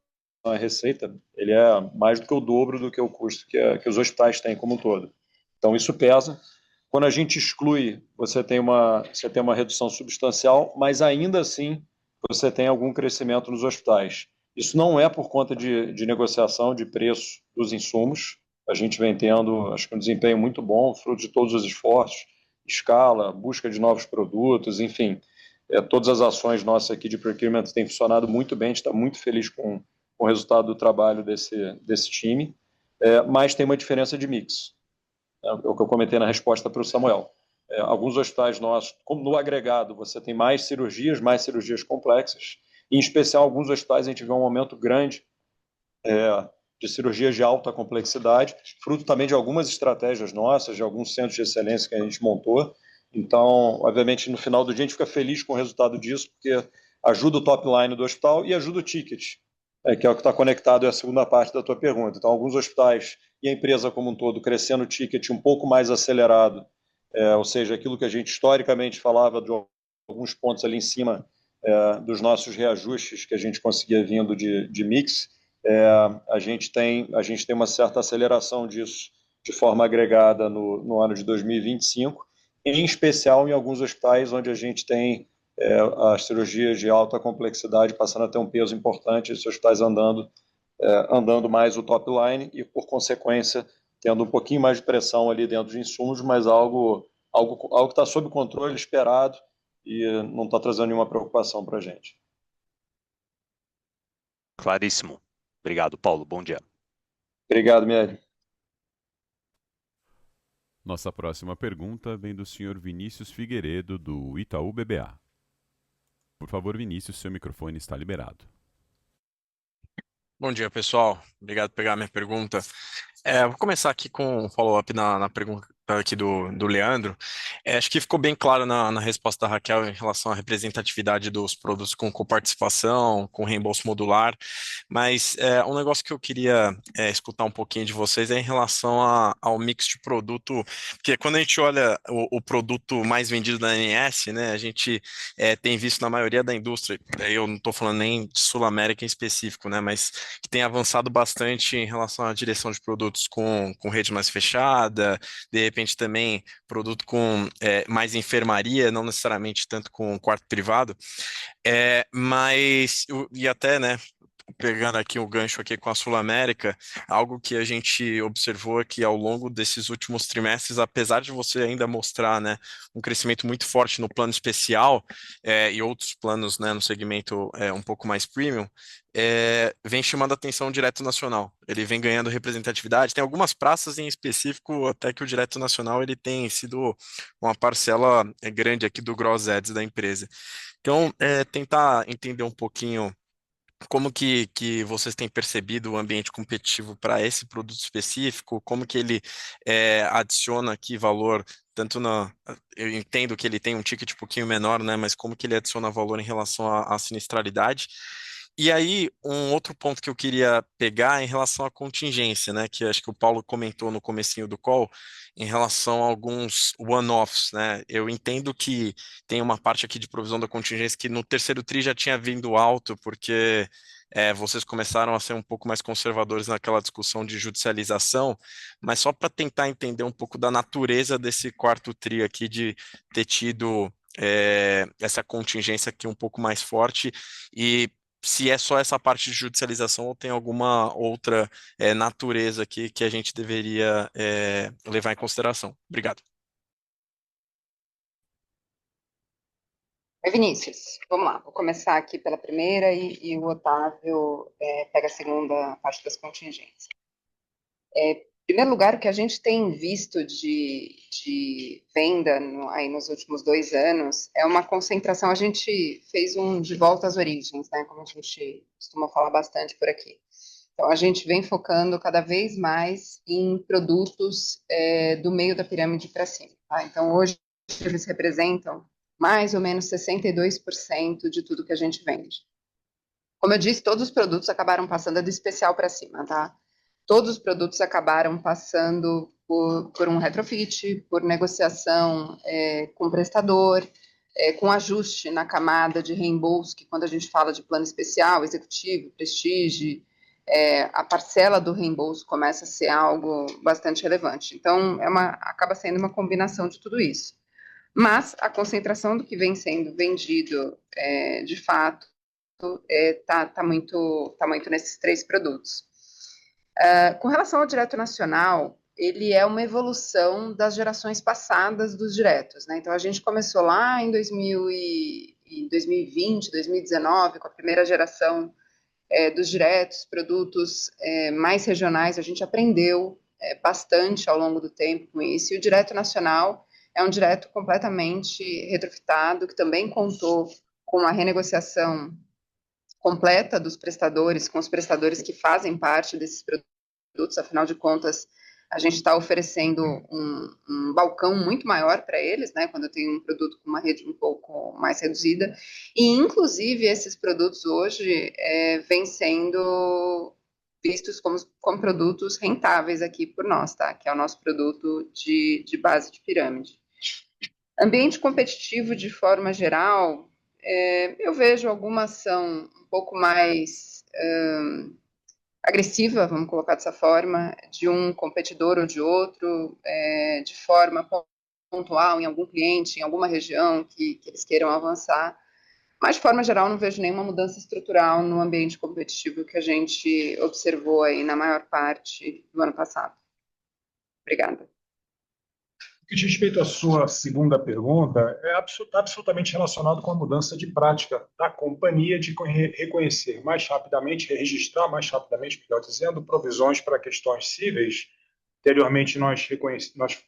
à receita, ele é mais do que o dobro do que o custo que os hospitais têm como um todo. Então, isso pesa. Quando a gente exclui, você tem uma redução substancial, mas ainda assim você tem algum crescimento nos hospitais. Isso não é por conta de negociação de preço dos insumos. A gente vem tendo, acho que um desempenho muito bom, fruto de todos os esforços, escala, busca de novos produtos, enfim. Todas as ações nossas aqui de procurement têm funcionado muito bem, a gente está muito feliz com o resultado do trabalho desse time, mas tem uma diferença de mix. É o que eu comentei na resposta para o Samuel. Alguns hospitais nossos, como no agregado, você tem mais cirurgias complexas, em especial alguns hospitais a gente vê um aumento grande de cirurgias de alta complexidade, fruto também de algumas estratégias nossas, de alguns centros de excelência que a gente montou. Então, obviamente, no final do dia a gente fica feliz com o resultado disso, porque ajuda o top line do hospital e ajuda o ticket, que é o que está conectado à segunda parte da tua pergunta. Então, alguns hospitais e a empresa como um todo crescendo o ticket um pouco mais acelerado, ou seja, aquilo que a gente historicamente falava de alguns pontos ali em cima dos nossos reajustes que a gente conseguia vindo de mix, a gente tem uma certa aceleração disso de forma agregada no ano de 2025, em especial em alguns hospitais onde a gente tem as cirurgias de alta complexidade passando a ter um peso importante, esses hospitais andando mais o top line e, por consequência, tendo um pouquinho mais de pressão ali dentro de insumos, mas algo que está sob controle, esperado, e não está trazendo nenhuma preocupação para a gente. Claríssimo. Obrigado, Paulo. Bom dia. Obrigado, Miele. Nossa próxima pergunta vem do senhor Vinícius Figueiredo, do Itaú BBA. Por favor, Vinícius, seu microfone está liberado. Bom dia, pessoal. Obrigado por pegar a minha pergunta. Vou começar aqui com um follow-up na pergunta aqui do Leandro. Acho que ficou bem claro na resposta da Raquel em relação à representatividade dos produtos com coparticipação, com reembolso modular, mas um negócio que eu queria escutar um pouquinho de vocês é em relação ao mix de produto, porque quando a gente olha o produto mais vendido da ANS, né, a gente tem visto na maioria da indústria, eu não estou falando nem de Sul América em específico, né, mas que tem avançado bastante em relação à direção de produtos com rede mais fechada, de repente também produto com mais enfermaria, não necessariamente tanto com quarto privado, mas, e até, né, pegando aqui o gancho aqui com a Sul América, algo que a gente observou é que ao longo desses últimos trimestres, apesar de você ainda mostrar, né, um crescimento muito forte no plano especial e outros planos, né, no segmento um pouco mais premium, vem chamando a atenção o Direto Nacional. Ele vem ganhando representatividade. Tem algumas praças em específico, até que o Direto Nacional ele tem sido uma parcela grande aqui do Gross Ads da empresa. Então, tentar entender um pouquinho como que vocês têm percebido o ambiente competitivo para esse produto específico, como que ele adiciona aqui valor, tanto eu entendo que ele tem um ticket um pouquinho menor, né, mas como que ele adiciona valor em relação à sinistralidade. E aí, um outro ponto que eu queria pegar é em relação à contingência, né, que acho que o Paulo comentou no comecinho do call, em relação a alguns one-offs, né, eu entendo que tem uma parte aqui de provisão da contingência que no terceiro tri já tinha vindo alto, porque vocês começaram a ser um pouco mais conservadores naquela discussão de judicialização, mas só para tentar entender um pouco da natureza desse quarto tri aqui de ter tido essa contingência aqui um pouco mais forte e se é só essa parte de judicialização ou tem alguma outra natureza aqui que a gente deveria levar em consideração. Obrigado. Oi, Vinícius, vamos lá, vou começar aqui pela primeira e o Otávio pega a segunda parte das contingências. Em primeiro lugar, o que a gente tem visto de venda aí nos últimos 2 anos é uma concentração. A gente fez um de volta às origens, né? Como a gente costuma falar bastante por aqui. Então, a gente vem focando cada vez mais em produtos do meio da pirâmide para cima. Tá? Então, hoje, eles representam mais ou menos 62% de tudo que a gente vende. Como eu disse, todos os produtos acabaram passando do especial para cima, tá? todos os produtos acabaram passando por um retrofit, por negociação com o prestador, com ajuste na camada de reembolso, que quando a gente fala de plano especial, executivo, prestige, a parcela do reembolso começa a ser algo bastante relevante. Então, acaba sendo uma combinação de tudo isso. Mas a concentração do que vem sendo vendido, de fato, tá muito nesses 3 produtos. Com relação ao direto nacional, ele é uma evolução das gerações passadas dos diretos, né? Então, a gente começou lá em 2020, 2019, com a primeira geração dos diretos, produtos mais regionais. A gente aprendeu bastante ao longo do tempo com isso, e o direto nacional é um direto completamente retrofitado, que também contou com a renegociação completa dos prestadores, com os prestadores que fazem parte desses produtos. Afinal de contas, a gente está oferecendo um balcão muito maior para eles, né, quando tem um produto com uma rede um pouco mais reduzida, e inclusive esses produtos hoje vêm sendo vistos como produtos rentáveis aqui por nós, tá, que é o nosso produto de base de pirâmide. Ambiente competitivo de forma geral, eu vejo alguma ação um pouco mais agressiva, vamos colocar dessa forma, de um competidor ou de outro, de forma pontual em algum cliente, em alguma região que eles queiram avançar. Mas, de forma geral, não vejo nenhuma mudança estrutural no ambiente competitivo que a gente observou aí na maior parte do ano passado. Obrigada. O que diz respeito à sua segunda pergunta, é absolutamente relacionado com a mudança de prática da companhia de reconhecer mais rapidamente, registrar mais rapidamente, melhor dizendo, provisões para questões cíveis. Anteriormente, nós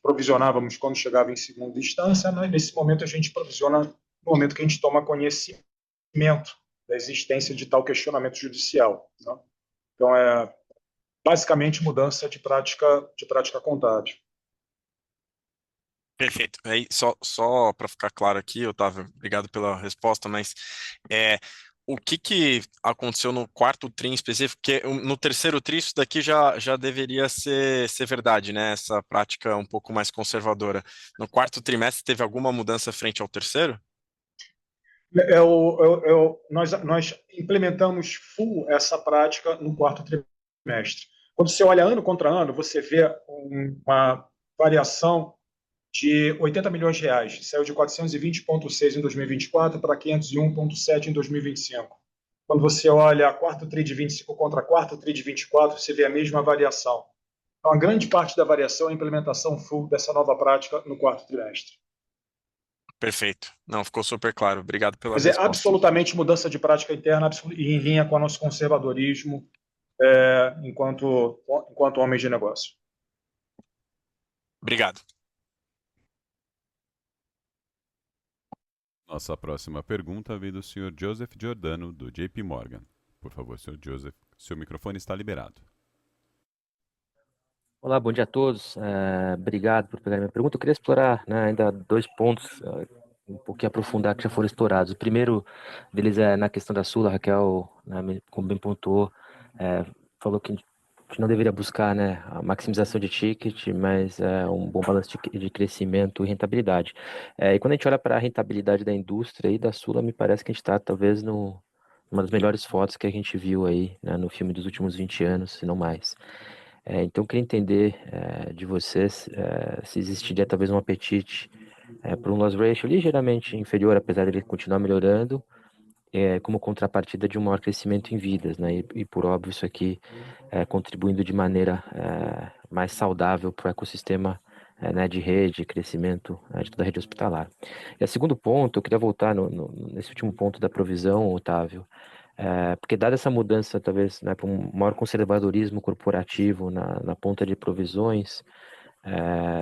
provisionávamos quando chegava em segunda instância, né? Nesse momento a gente provisiona no momento que a gente toma conhecimento da existência de tal questionamento judicial, né? Então, basicamente mudança de prática contábil. Perfeito. Aí, só para ficar claro aqui, Otávio, obrigado pela resposta, mas o que aconteceu no quarto TRI em específico? Porque no terceiro TRI isso daqui já deveria ser verdade, né? Essa prática um pouco mais conservadora. No quarto trimestre teve alguma mudança frente ao terceiro? Nós implementamos full essa prática no quarto trimestre. Quando você olha ano contra ano, você vê uma variação de 80 milhões de reais. Saiu de 420,6 em 2024 para 501,7 em 2025. Quando você olha quarto TRI de 25 contra quarto TRI de 24, você vê a mesma variação. Então, a grande parte da variação é a implementação full dessa nova prática no quarto trimestre. Perfeito. Não, ficou super claro. Obrigado pela Mas resposta. Absolutamente mudança de prática interna e em linha com o nosso conservadorismo enquanto homens de negócio. Obrigado. Nossa próxima pergunta vem do Sr. Joseph Giordano, do JP Morgan. Por favor, Sr. Joseph, seu microfone está liberado. Olá, bom dia a todos. Obrigado por pegar minha pergunta. Eu queria explorar, né, ainda 2 pontos, um pouquinho aprofundar, que já foram explorados. O primeiro deles é na questão da Sula. A Raquel, né, como bem pontuou, falou que a gente não deveria buscar, né, a maximização de ticket, mas um bom balanço de crescimento e rentabilidade. E quando a gente olha para a rentabilidade da indústria e da Sula, me parece que a gente está talvez numa das melhores fotos que a gente viu aí, né, no filme dos últimos 20 anos, se não mais. Então, eu queria entender de vocês se existiria talvez um apetite por um loss ratio ligeiramente inferior, apesar dele continuar melhorando, como contrapartida de um maior crescimento em vidas, né? E por óbvio, isso aqui contribuindo de maneira mais saudável para o ecossistema né, de rede, crescimento de toda a rede hospitalar. E o segundo ponto, eu queria voltar nesse último ponto da provisão, Otávio, porque dada essa mudança, talvez, né, para um maior conservadorismo corporativo na ponta de provisões,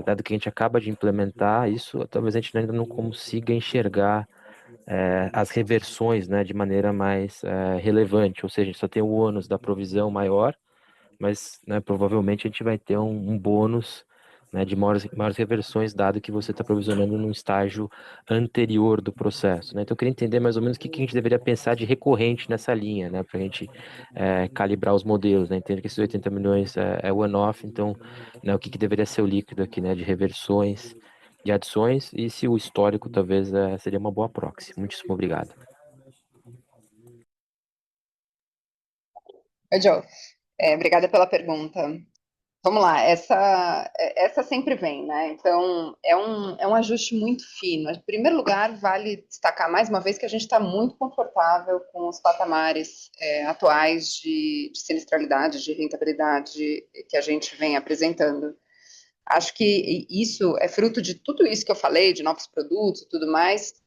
dado que a gente acaba de implementar isso, talvez a gente ainda não consiga enxergar as reversões, né, de maneira mais relevante, ou seja, a gente só tem o ônus da provisão maior, mas né, provavelmente a gente vai ter um bônus né, de maiores reversões, dado que você está provisionando num estágio anterior do processo, né? Então, eu queria entender mais ou menos o que a gente deveria pensar de recorrente nessa linha, né, para a gente calibrar os modelos, né? Entendo que esses 80 milhões é one-off, então, né, o que deveria ser o líquido aqui, né, de reversões, de adições, e se o histórico talvez seria uma boa proxy. Muitíssimo obrigado. Oi, Joe. Obrigada pela pergunta. Vamos lá, essa sempre vem, né? Então, é um ajuste muito fino. Em primeiro lugar, vale destacar mais uma vez que a gente está muito confortável com os patamares atuais de sinistralidade, de rentabilidade que a gente vem apresentando. Acho que isso é fruto de tudo isso que eu falei, de novos produtos e tudo mais,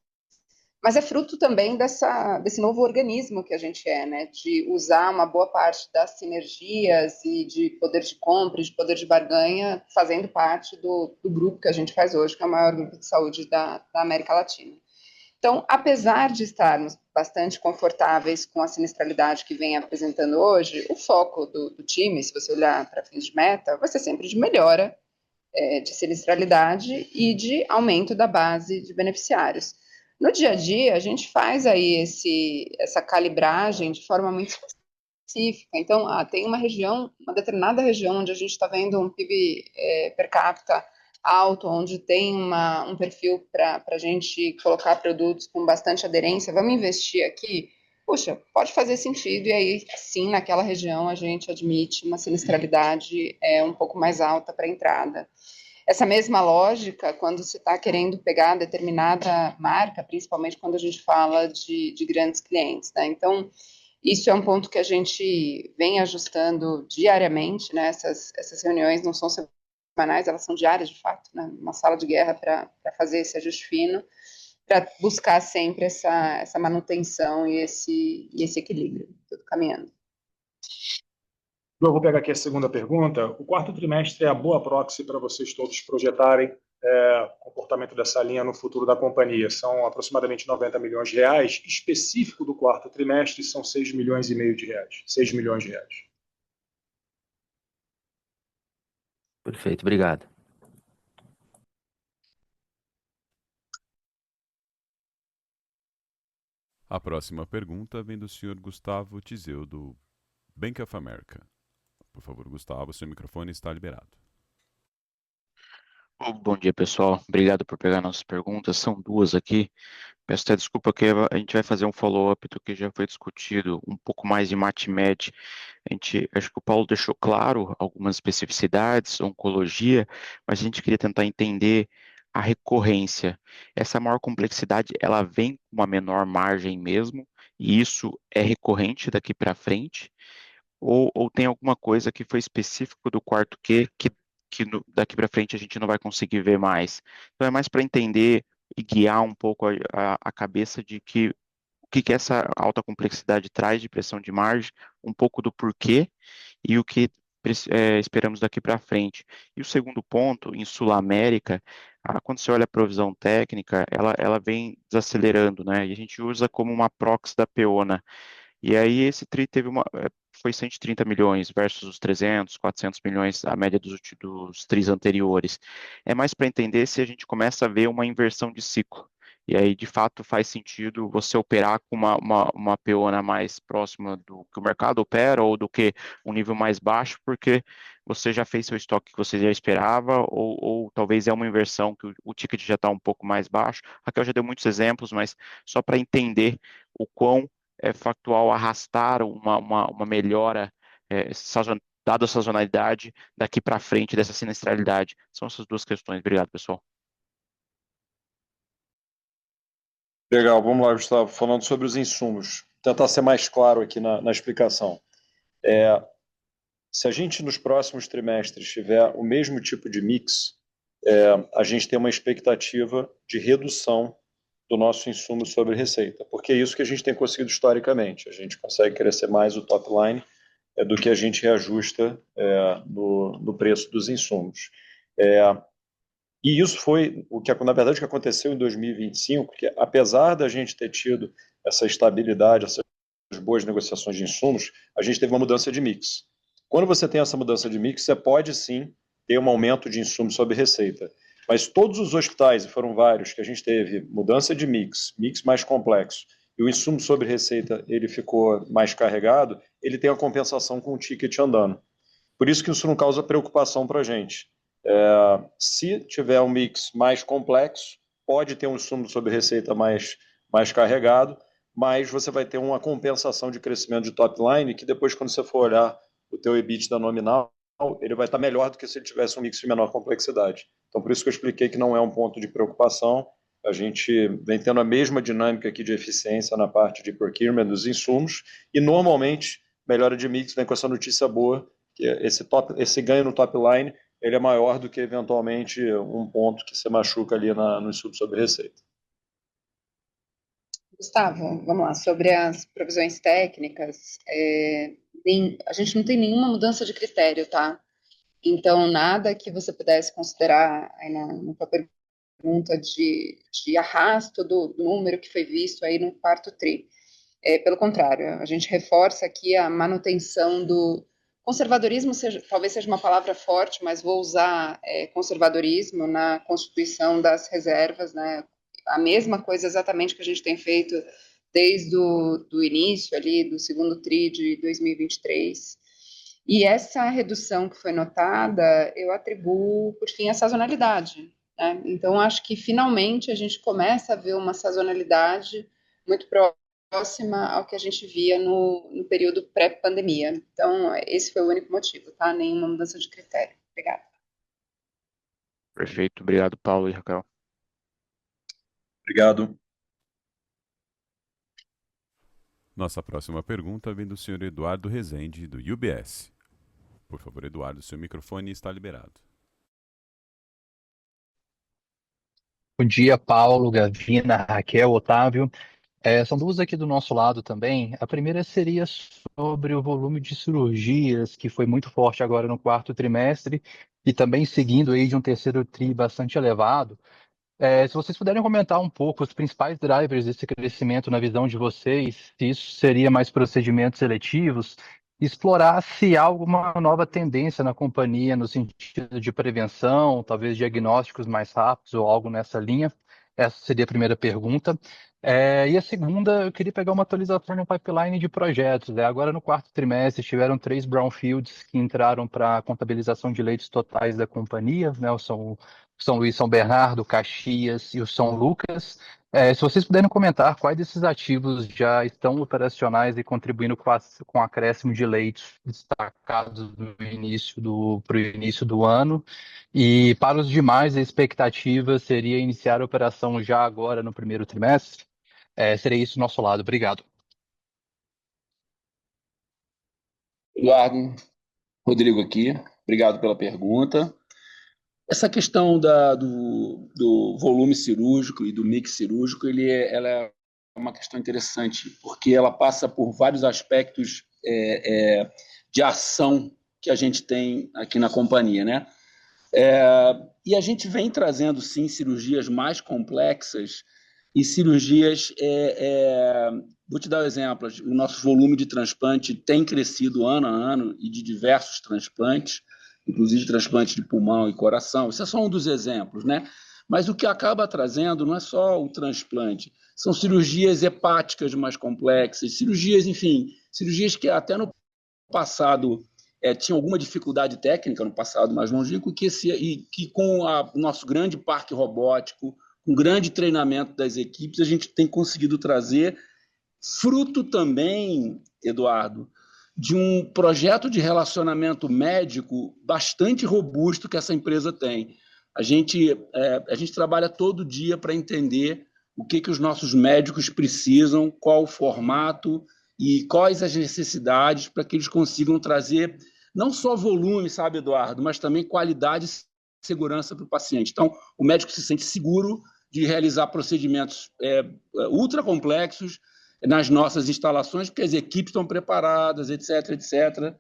mas é fruto também desse novo organismo que a gente né? De usar uma boa parte das sinergias e de poder de compra, de poder de barganha, fazendo parte do grupo que a gente faz hoje, que é o maior grupo de saúde da América Latina. Então, apesar de estarmos bastante confortáveis com a sinistralidade que vem apresentando hoje, o foco do time, se você olhar para fins de meta, vai ser sempre de melhora de sinistralidade e de aumento da base de beneficiários. No dia a dia, a gente faz aí essa calibragem de forma muito específica. Então, tem uma determinada região onde a gente está vendo um PIB per capita alto, onde tem um perfil para a gente colocar produtos com bastante aderência, vamos investir aqui? Puxa, pode fazer sentido, e aí, sim, naquela região a gente admite uma sinistralidade um pouco mais alta para a entrada. Essa mesma lógica, quando você está querendo pegar determinada marca, principalmente quando a gente fala de grandes clientes, né? Então, isso é um ponto que a gente vem ajustando diariamente, né? Essas reuniões não são semanais, elas são diárias, de fato, né? Uma sala de guerra para fazer esse ajuste fino, para buscar sempre essa manutenção e esse equilíbrio, tudo caminhando. Eu vou pegar aqui a segunda pergunta. O quarto trimestre é a boa proxy para vocês todos projetarem o comportamento dessa linha no futuro da companhia. São aproximadamente 90 milhões de reais. Específico do quarto trimestre, são 6 milhões e meio de reais. 6 milhões de reais. Perfeito, obrigado. A próxima pergunta vem do senhor Gustavo Tizeu, do Bank of America. Por favor, Gustavo, seu microfone está liberado. Bom dia, pessoal. Obrigado por pegar nossas perguntas. São duas aqui. Peço até desculpa que a gente vai fazer um follow-up do que já foi discutido, um pouco mais de MATMED. Acho que o Paulo deixou claro algumas especificidades, oncologia, mas a gente queria tentar entender a recorrência. Essa maior complexidade, ela vem com uma menor margem mesmo, e isso é recorrente daqui para frente? Ou tem alguma coisa que foi específico do quarto Q que daqui para frente a gente não vai conseguir ver mais? Então é mais para entender e guiar um pouco a cabeça de o que essa alta complexidade traz de pressão de margem, um pouco do porquê e o que esperamos daqui para frente. E o segundo ponto, em Sul América, quando você olha a provisão técnica, ela vem desacelerando, né? E a gente usa como uma proxy da Peona. E aí esse TRI foi 130 milhões versus os 300, 400 milhões, a média dos TRIs anteriores. É mais para entender se a gente começa a ver uma inversão de ciclo. E aí, de fato, faz sentido você operar com uma Peona mais próxima do que o mercado opera ou do que um nível mais baixo, porque você já fez seu estoque que você já esperava, ou talvez é uma inversão que o ticket já está um pouco mais baixo. A Raquel já deu muitos exemplos, mas só para entender o quão é factual arrastar uma melhora dada a sazonalidade daqui para frente dessa sinistralidade. São essas duas questões. Obrigado, pessoal. Legal, vamos lá, Gustavo. Falando sobre os insumos. Tentar ser mais claro aqui na explicação. Se a gente nos próximos trimestres tiver o mesmo tipo de mix, a gente tem uma expectativa de redução do nosso insumo sobre receita, porque é isso que a gente tem conseguido historicamente. A gente consegue crescer mais o top line do que a gente reajusta no preço dos insumos. E isso foi na verdade, o que aconteceu em 2025, porque apesar da gente ter tido essa estabilidade, essas boas negociações de insumos, a gente teve uma mudança de mix. Quando você tem essa mudança de mix, você pode sim ter um aumento de insumo sobre receita. Mas todos os hospitais, e foram vários, que a gente teve mudança de mix mais complexo, e o insumo sobre receita ele ficou mais carregado, ele tem a compensação com o ticket andando. Por isso que isso não causa preocupação para a gente. Se tiver um mix mais complexo, pode ter um insumo sobre receita mais carregado, mas você vai ter uma compensação de crescimento de top line, que depois, quando você for olhar o teu EBITDA nominal, ele vai estar melhor do que se ele tivesse um mix de menor complexidade. Então, por isso que eu expliquei que não é um ponto de preocupação. A gente vem tendo a mesma dinâmica aqui de eficiência na parte de procurement dos insumos, e normalmente, melhora de mix vem com essa notícia boa, que esse ganho no top line ele é maior do que, eventualmente, um ponto que você machuca ali no insumo sobre receita. Gustavo, vamos lá, sobre as provisões técnicas, a gente não tem nenhuma mudança de critério, tá? Então, nada que você pudesse considerar aí na tua pergunta de arrasto do número que foi visto aí no quarto tri. Pelo contrário, a gente reforça aqui a manutenção do conservadorismo, talvez seja uma palavra forte, mas vou usar conservadorismo na constituição das reservas, né? A mesma coisa exatamente que a gente tem feito desde o início ali do segundo tri de 2023. E essa redução que foi notada, eu atribuo, por fim, à sazonalidade, né? Então, acho que finalmente a gente começa a ver uma sazonalidade muito próxima ao que a gente via no período pré-pandemia. Então, esse foi o único motivo, tá? Nenhuma mudança de critério. Obrigada. Perfeito, obrigado, Paulo e Raquel. Obrigado. Nossa próxima pergunta vem do senhor Eduardo Rezende, do UBS. Por favor, Eduardo, seu microfone está liberado. Bom dia, Paulo, Gavina, Raquel, Otávio. São duas aqui do nosso lado também. A primeira seria sobre o volume de cirurgias, que foi muito forte agora no quarto trimestre, e também seguindo aí de um terceiro tri bastante elevado. Se vocês puderem comentar um pouco os principais drivers desse crescimento na visão de vocês, se isso seria mais procedimentos seletivos, explorar se há alguma nova tendência na companhia no sentido de prevenção, talvez diagnósticos mais rápidos ou algo nessa linha. Essa seria a primeira pergunta. E a segunda, eu queria pegar uma atualização no pipeline de projetos. Agora, no quarto trimestre, tiveram 3 brownfields que entraram para a contabilização de leitos totais da companhia, né? São Luís, São Bernardo, Caxias e o São Lucas. Se vocês puderem comentar quais desses ativos já estão operacionais e contribuindo com o acréscimo de leitos destacados para o início do ano. E para os demais, a expectativa seria iniciar a operação já agora no primeiro trimestre. Seria isso do nosso lado. Obrigado. Eduardo, Rodrigo aqui. Obrigado pela pergunta. Essa questão do volume cirúrgico e do mix cirúrgico, ela é uma questão interessante, porque ela passa por vários aspectos de ação que a gente tem aqui na companhia, né? E a gente vem trazendo, sim, cirurgias mais complexas e cirurgias... vou te dar um exemplo. O nosso volume de transplante tem crescido ano a ano, e de diversos transplantes, inclusive transplante de pulmão e coração. Isso é só um dos exemplos, né? Mas o que acaba trazendo não é só o transplante, são cirurgias hepáticas mais complexas, cirurgias, enfim, cirurgias que até no passado tinham alguma dificuldade técnica, no passado mais longínquo, que com o nosso grande parque robótico, com o grande treinamento das equipes, a gente tem conseguido trazer, fruto também, Eduardo, de um projeto de relacionamento médico bastante robusto que essa empresa tem. A gente trabalha todo dia para entender o que os nossos médicos precisam, qual o formato e quais as necessidades para que eles consigam trazer não só volume, sabe, Eduardo, mas também qualidade e segurança para o paciente. Então, o médico se sente seguro de realizar procedimentos ultra complexos nas nossas instalações, porque as equipes estão preparadas, etc, etc.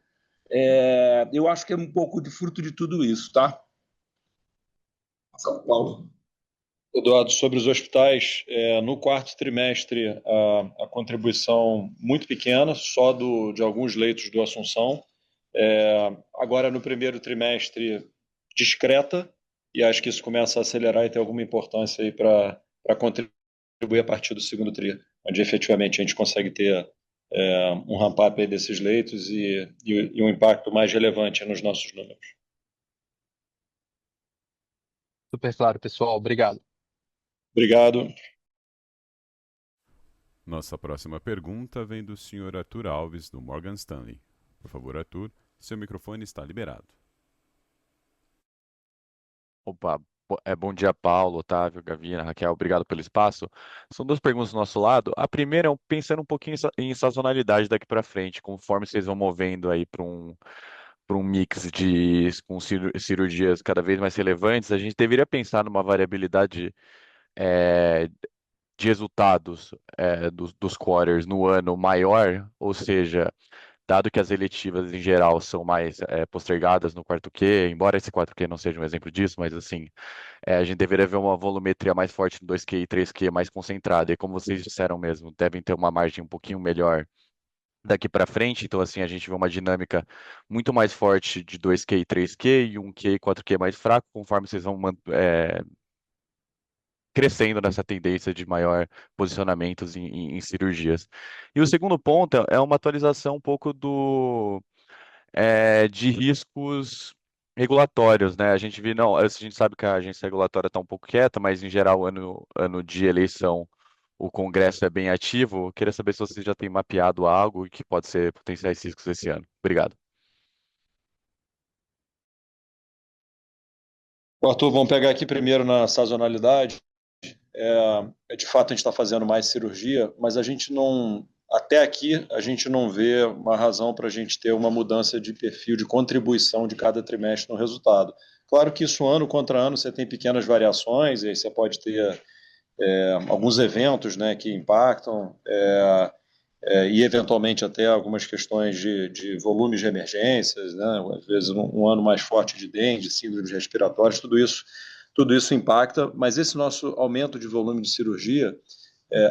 Eu acho que é um pouco de fruto de tudo isso, tá? São Paulo. Eduardo, sobre os hospitais, no quarto trimestre, a contribuição muito pequena, só de alguns leitos do Assunção. Agora, no primeiro trimestre, discreta, e acho que isso começa a acelerar e ter alguma importância aí para contribuir a partir do segundo tri, onde efetivamente a gente consegue ter um ramp-up aí desses leitos e um impacto mais relevante nos nossos números. Super claro, pessoal. Obrigado. Obrigado. Nossa próxima pergunta vem do Sr. Arthur Alves, do Morgan Stanley. Por favor, Arthur, seu microfone está liberado. Opa, bom dia, Paulo, Otávio, Gavina, Raquel, obrigado pelo espaço. São duas perguntas do nosso lado. A primeira é pensando um pouquinho em sazonalidade daqui para frente, conforme vocês vão movendo aí para um mix com cirurgias cada vez mais relevantes, a gente deveria pensar numa variabilidade de resultados dos quarters no ano maior, ou seja, dado que as eletivas em geral são mais postergadas no quarto Q, embora esse 4Q não seja um exemplo disso, mas assim, a gente deveria ver uma volumetria mais forte no 2Q e 3Q mais concentrada, e como vocês disseram mesmo, devem ter uma margem um pouquinho melhor daqui para frente, então assim, a gente vê uma dinâmica muito mais forte de 2Q e 3Q e 1Q e 4Q mais fraco, conforme vocês vão crescendo nessa tendência de maior posicionamentos em cirurgias. E o segundo ponto é uma atualização um pouco de riscos regulatórios, né? A gente vê, não, a gente sabe que a agência regulatória está um pouco quieta, mas em geral, ano de eleição, o Congresso é bem ativo. Eu queria saber se você já tem mapeado algo que pode ser potenciais riscos esse ano. Obrigado. Arthur, vamos pegar aqui primeiro na sazonalidade. De fato, a gente está fazendo mais cirurgia, mas a gente não, até aqui, a gente não vê uma razão para a gente ter uma mudança de perfil de contribuição de cada trimestre no resultado. Claro que isso, ano contra ano, você tem pequenas variações, e aí você pode ter alguns eventos, né, que impactam, e eventualmente até algumas questões de volumes de emergências, né, às vezes um ano mais forte de dengue, síndromes respiratórias, tudo isso impacta, mas esse nosso aumento de volume de cirurgia,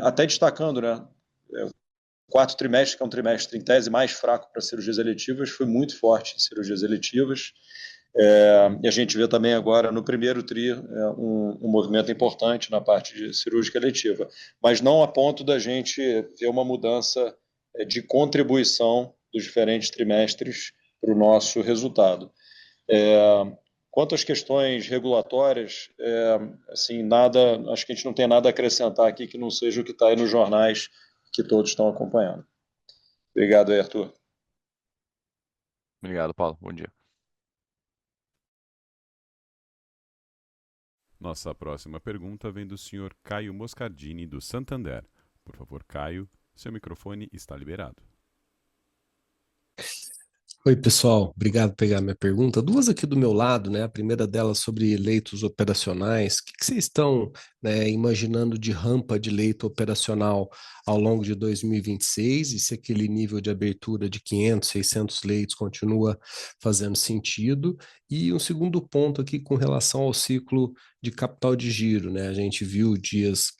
até destacando, né, o quarto trimestre, que é um trimestre em tese mais fraco para cirurgias eletivas, foi muito forte em cirurgias eletivas, e a gente vê também agora no primeiro tri um movimento importante na parte de cirúrgica eletiva, mas não a ponto da gente ver uma mudança de contribuição dos diferentes trimestres para o nosso resultado. Quanto às questões regulatórias, assim, acho que a gente não tem nada a acrescentar aqui que não seja o que está aí nos jornais que todos estão acompanhando. Obrigado aí, Arthur. Obrigado, Paulo. Bom dia. Nossa próxima pergunta vem do Sr. Caio Moscardini, do Santander. Por favor, Caio, seu microfone está liberado. Oi, pessoal, obrigado por pegar minha pergunta. Duas aqui do meu lado, né? A primeira delas sobre leitos operacionais. O que vocês estão, né, imaginando de rampa de leito operacional ao longo de 2026? E se aquele nível de abertura de 500, 600 leitos continua fazendo sentido? E um segundo ponto aqui com relação ao ciclo de capital de giro, né? A gente viu dias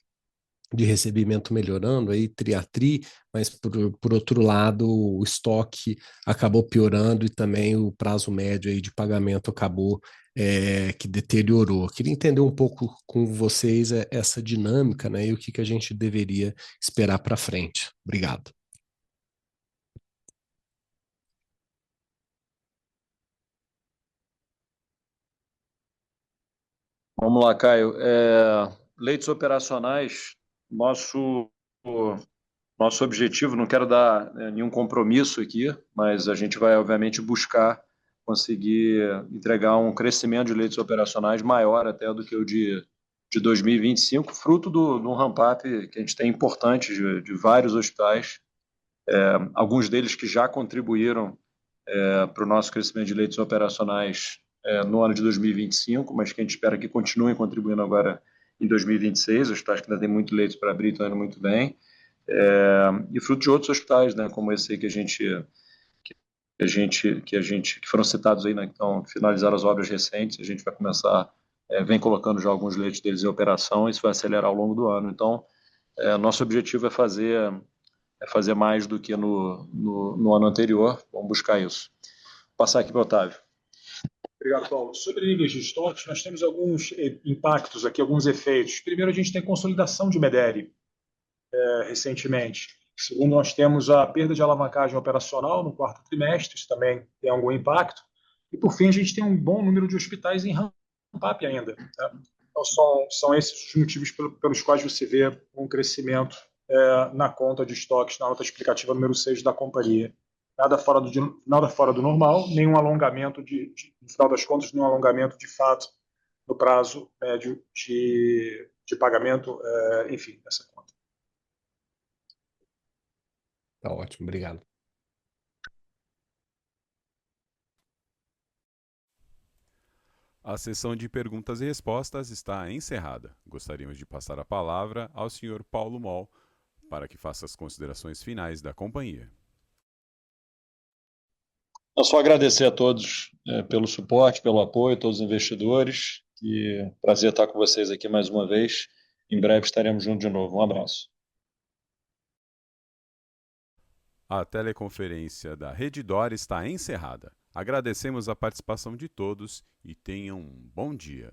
de recebimento melhorando aí, tri a tri, mas por outro lado o estoque acabou piorando e também o prazo médio aí de pagamento acabou que deteriorou. Queria entender um pouco com vocês essa dinâmica, né, e o que a gente deveria esperar para frente. Obrigado. Vamos lá, Caio. Leitos operacionais, nosso objetivo, não quero dar nenhum compromisso aqui, mas a gente vai, obviamente, buscar conseguir entregar um crescimento de leitos operacionais maior até do que o de 2025, fruto de um ramp-up que a gente tem importante de vários hospitais, alguns deles que já contribuíram para o nosso crescimento de leitos operacionais no ano de 2025, mas que a gente espera que continuem contribuindo agora em 2026, hospitais que ainda tem muito leitos para abrir, estão indo muito bem, e fruto de outros hospitais, né, como esse aí que foram citados aí, né, então finalizaram as obras recentes, a gente vai começar, vem colocando já alguns leitos deles em operação, isso vai acelerar ao longo do ano. Então, nosso objetivo é fazer mais do que no ano anterior, vamos buscar isso. Vou passar aqui para o Otávio. Obrigado, Paulo. Sobre níveis de estoques, nós temos alguns impactos aqui, alguns efeitos. Primeiro, a gente tem consolidação de Mederi recentemente. Segundo, nós temos a perda de alavancagem operacional no quarto trimestre, isso também tem algum impacto. E, por fim, a gente tem um bom número de hospitais em ramp-up ainda. Tá? Então, são esses os motivos pelos quais você vê um crescimento na conta de estoques, na nota explicativa número 6 da companhia. Nada fora do normal, nenhum alongamento, no final das contas, nenhum alongamento de fato no prazo médio de pagamento, enfim, dessa conta. Tá ótimo, obrigado. A sessão de perguntas e respostas está encerrada. Gostaríamos de passar a palavra ao senhor Paulo Moll para que faça as considerações finais da companhia. Eu só agradecer a todos pelo suporte, pelo apoio, todos os investidores. E prazer estar com vocês aqui mais uma vez. Em breve estaremos juntos de novo. Um abraço. A teleconferência da Redditor está encerrada. Agradecemos a participação de todos e tenham um bom dia.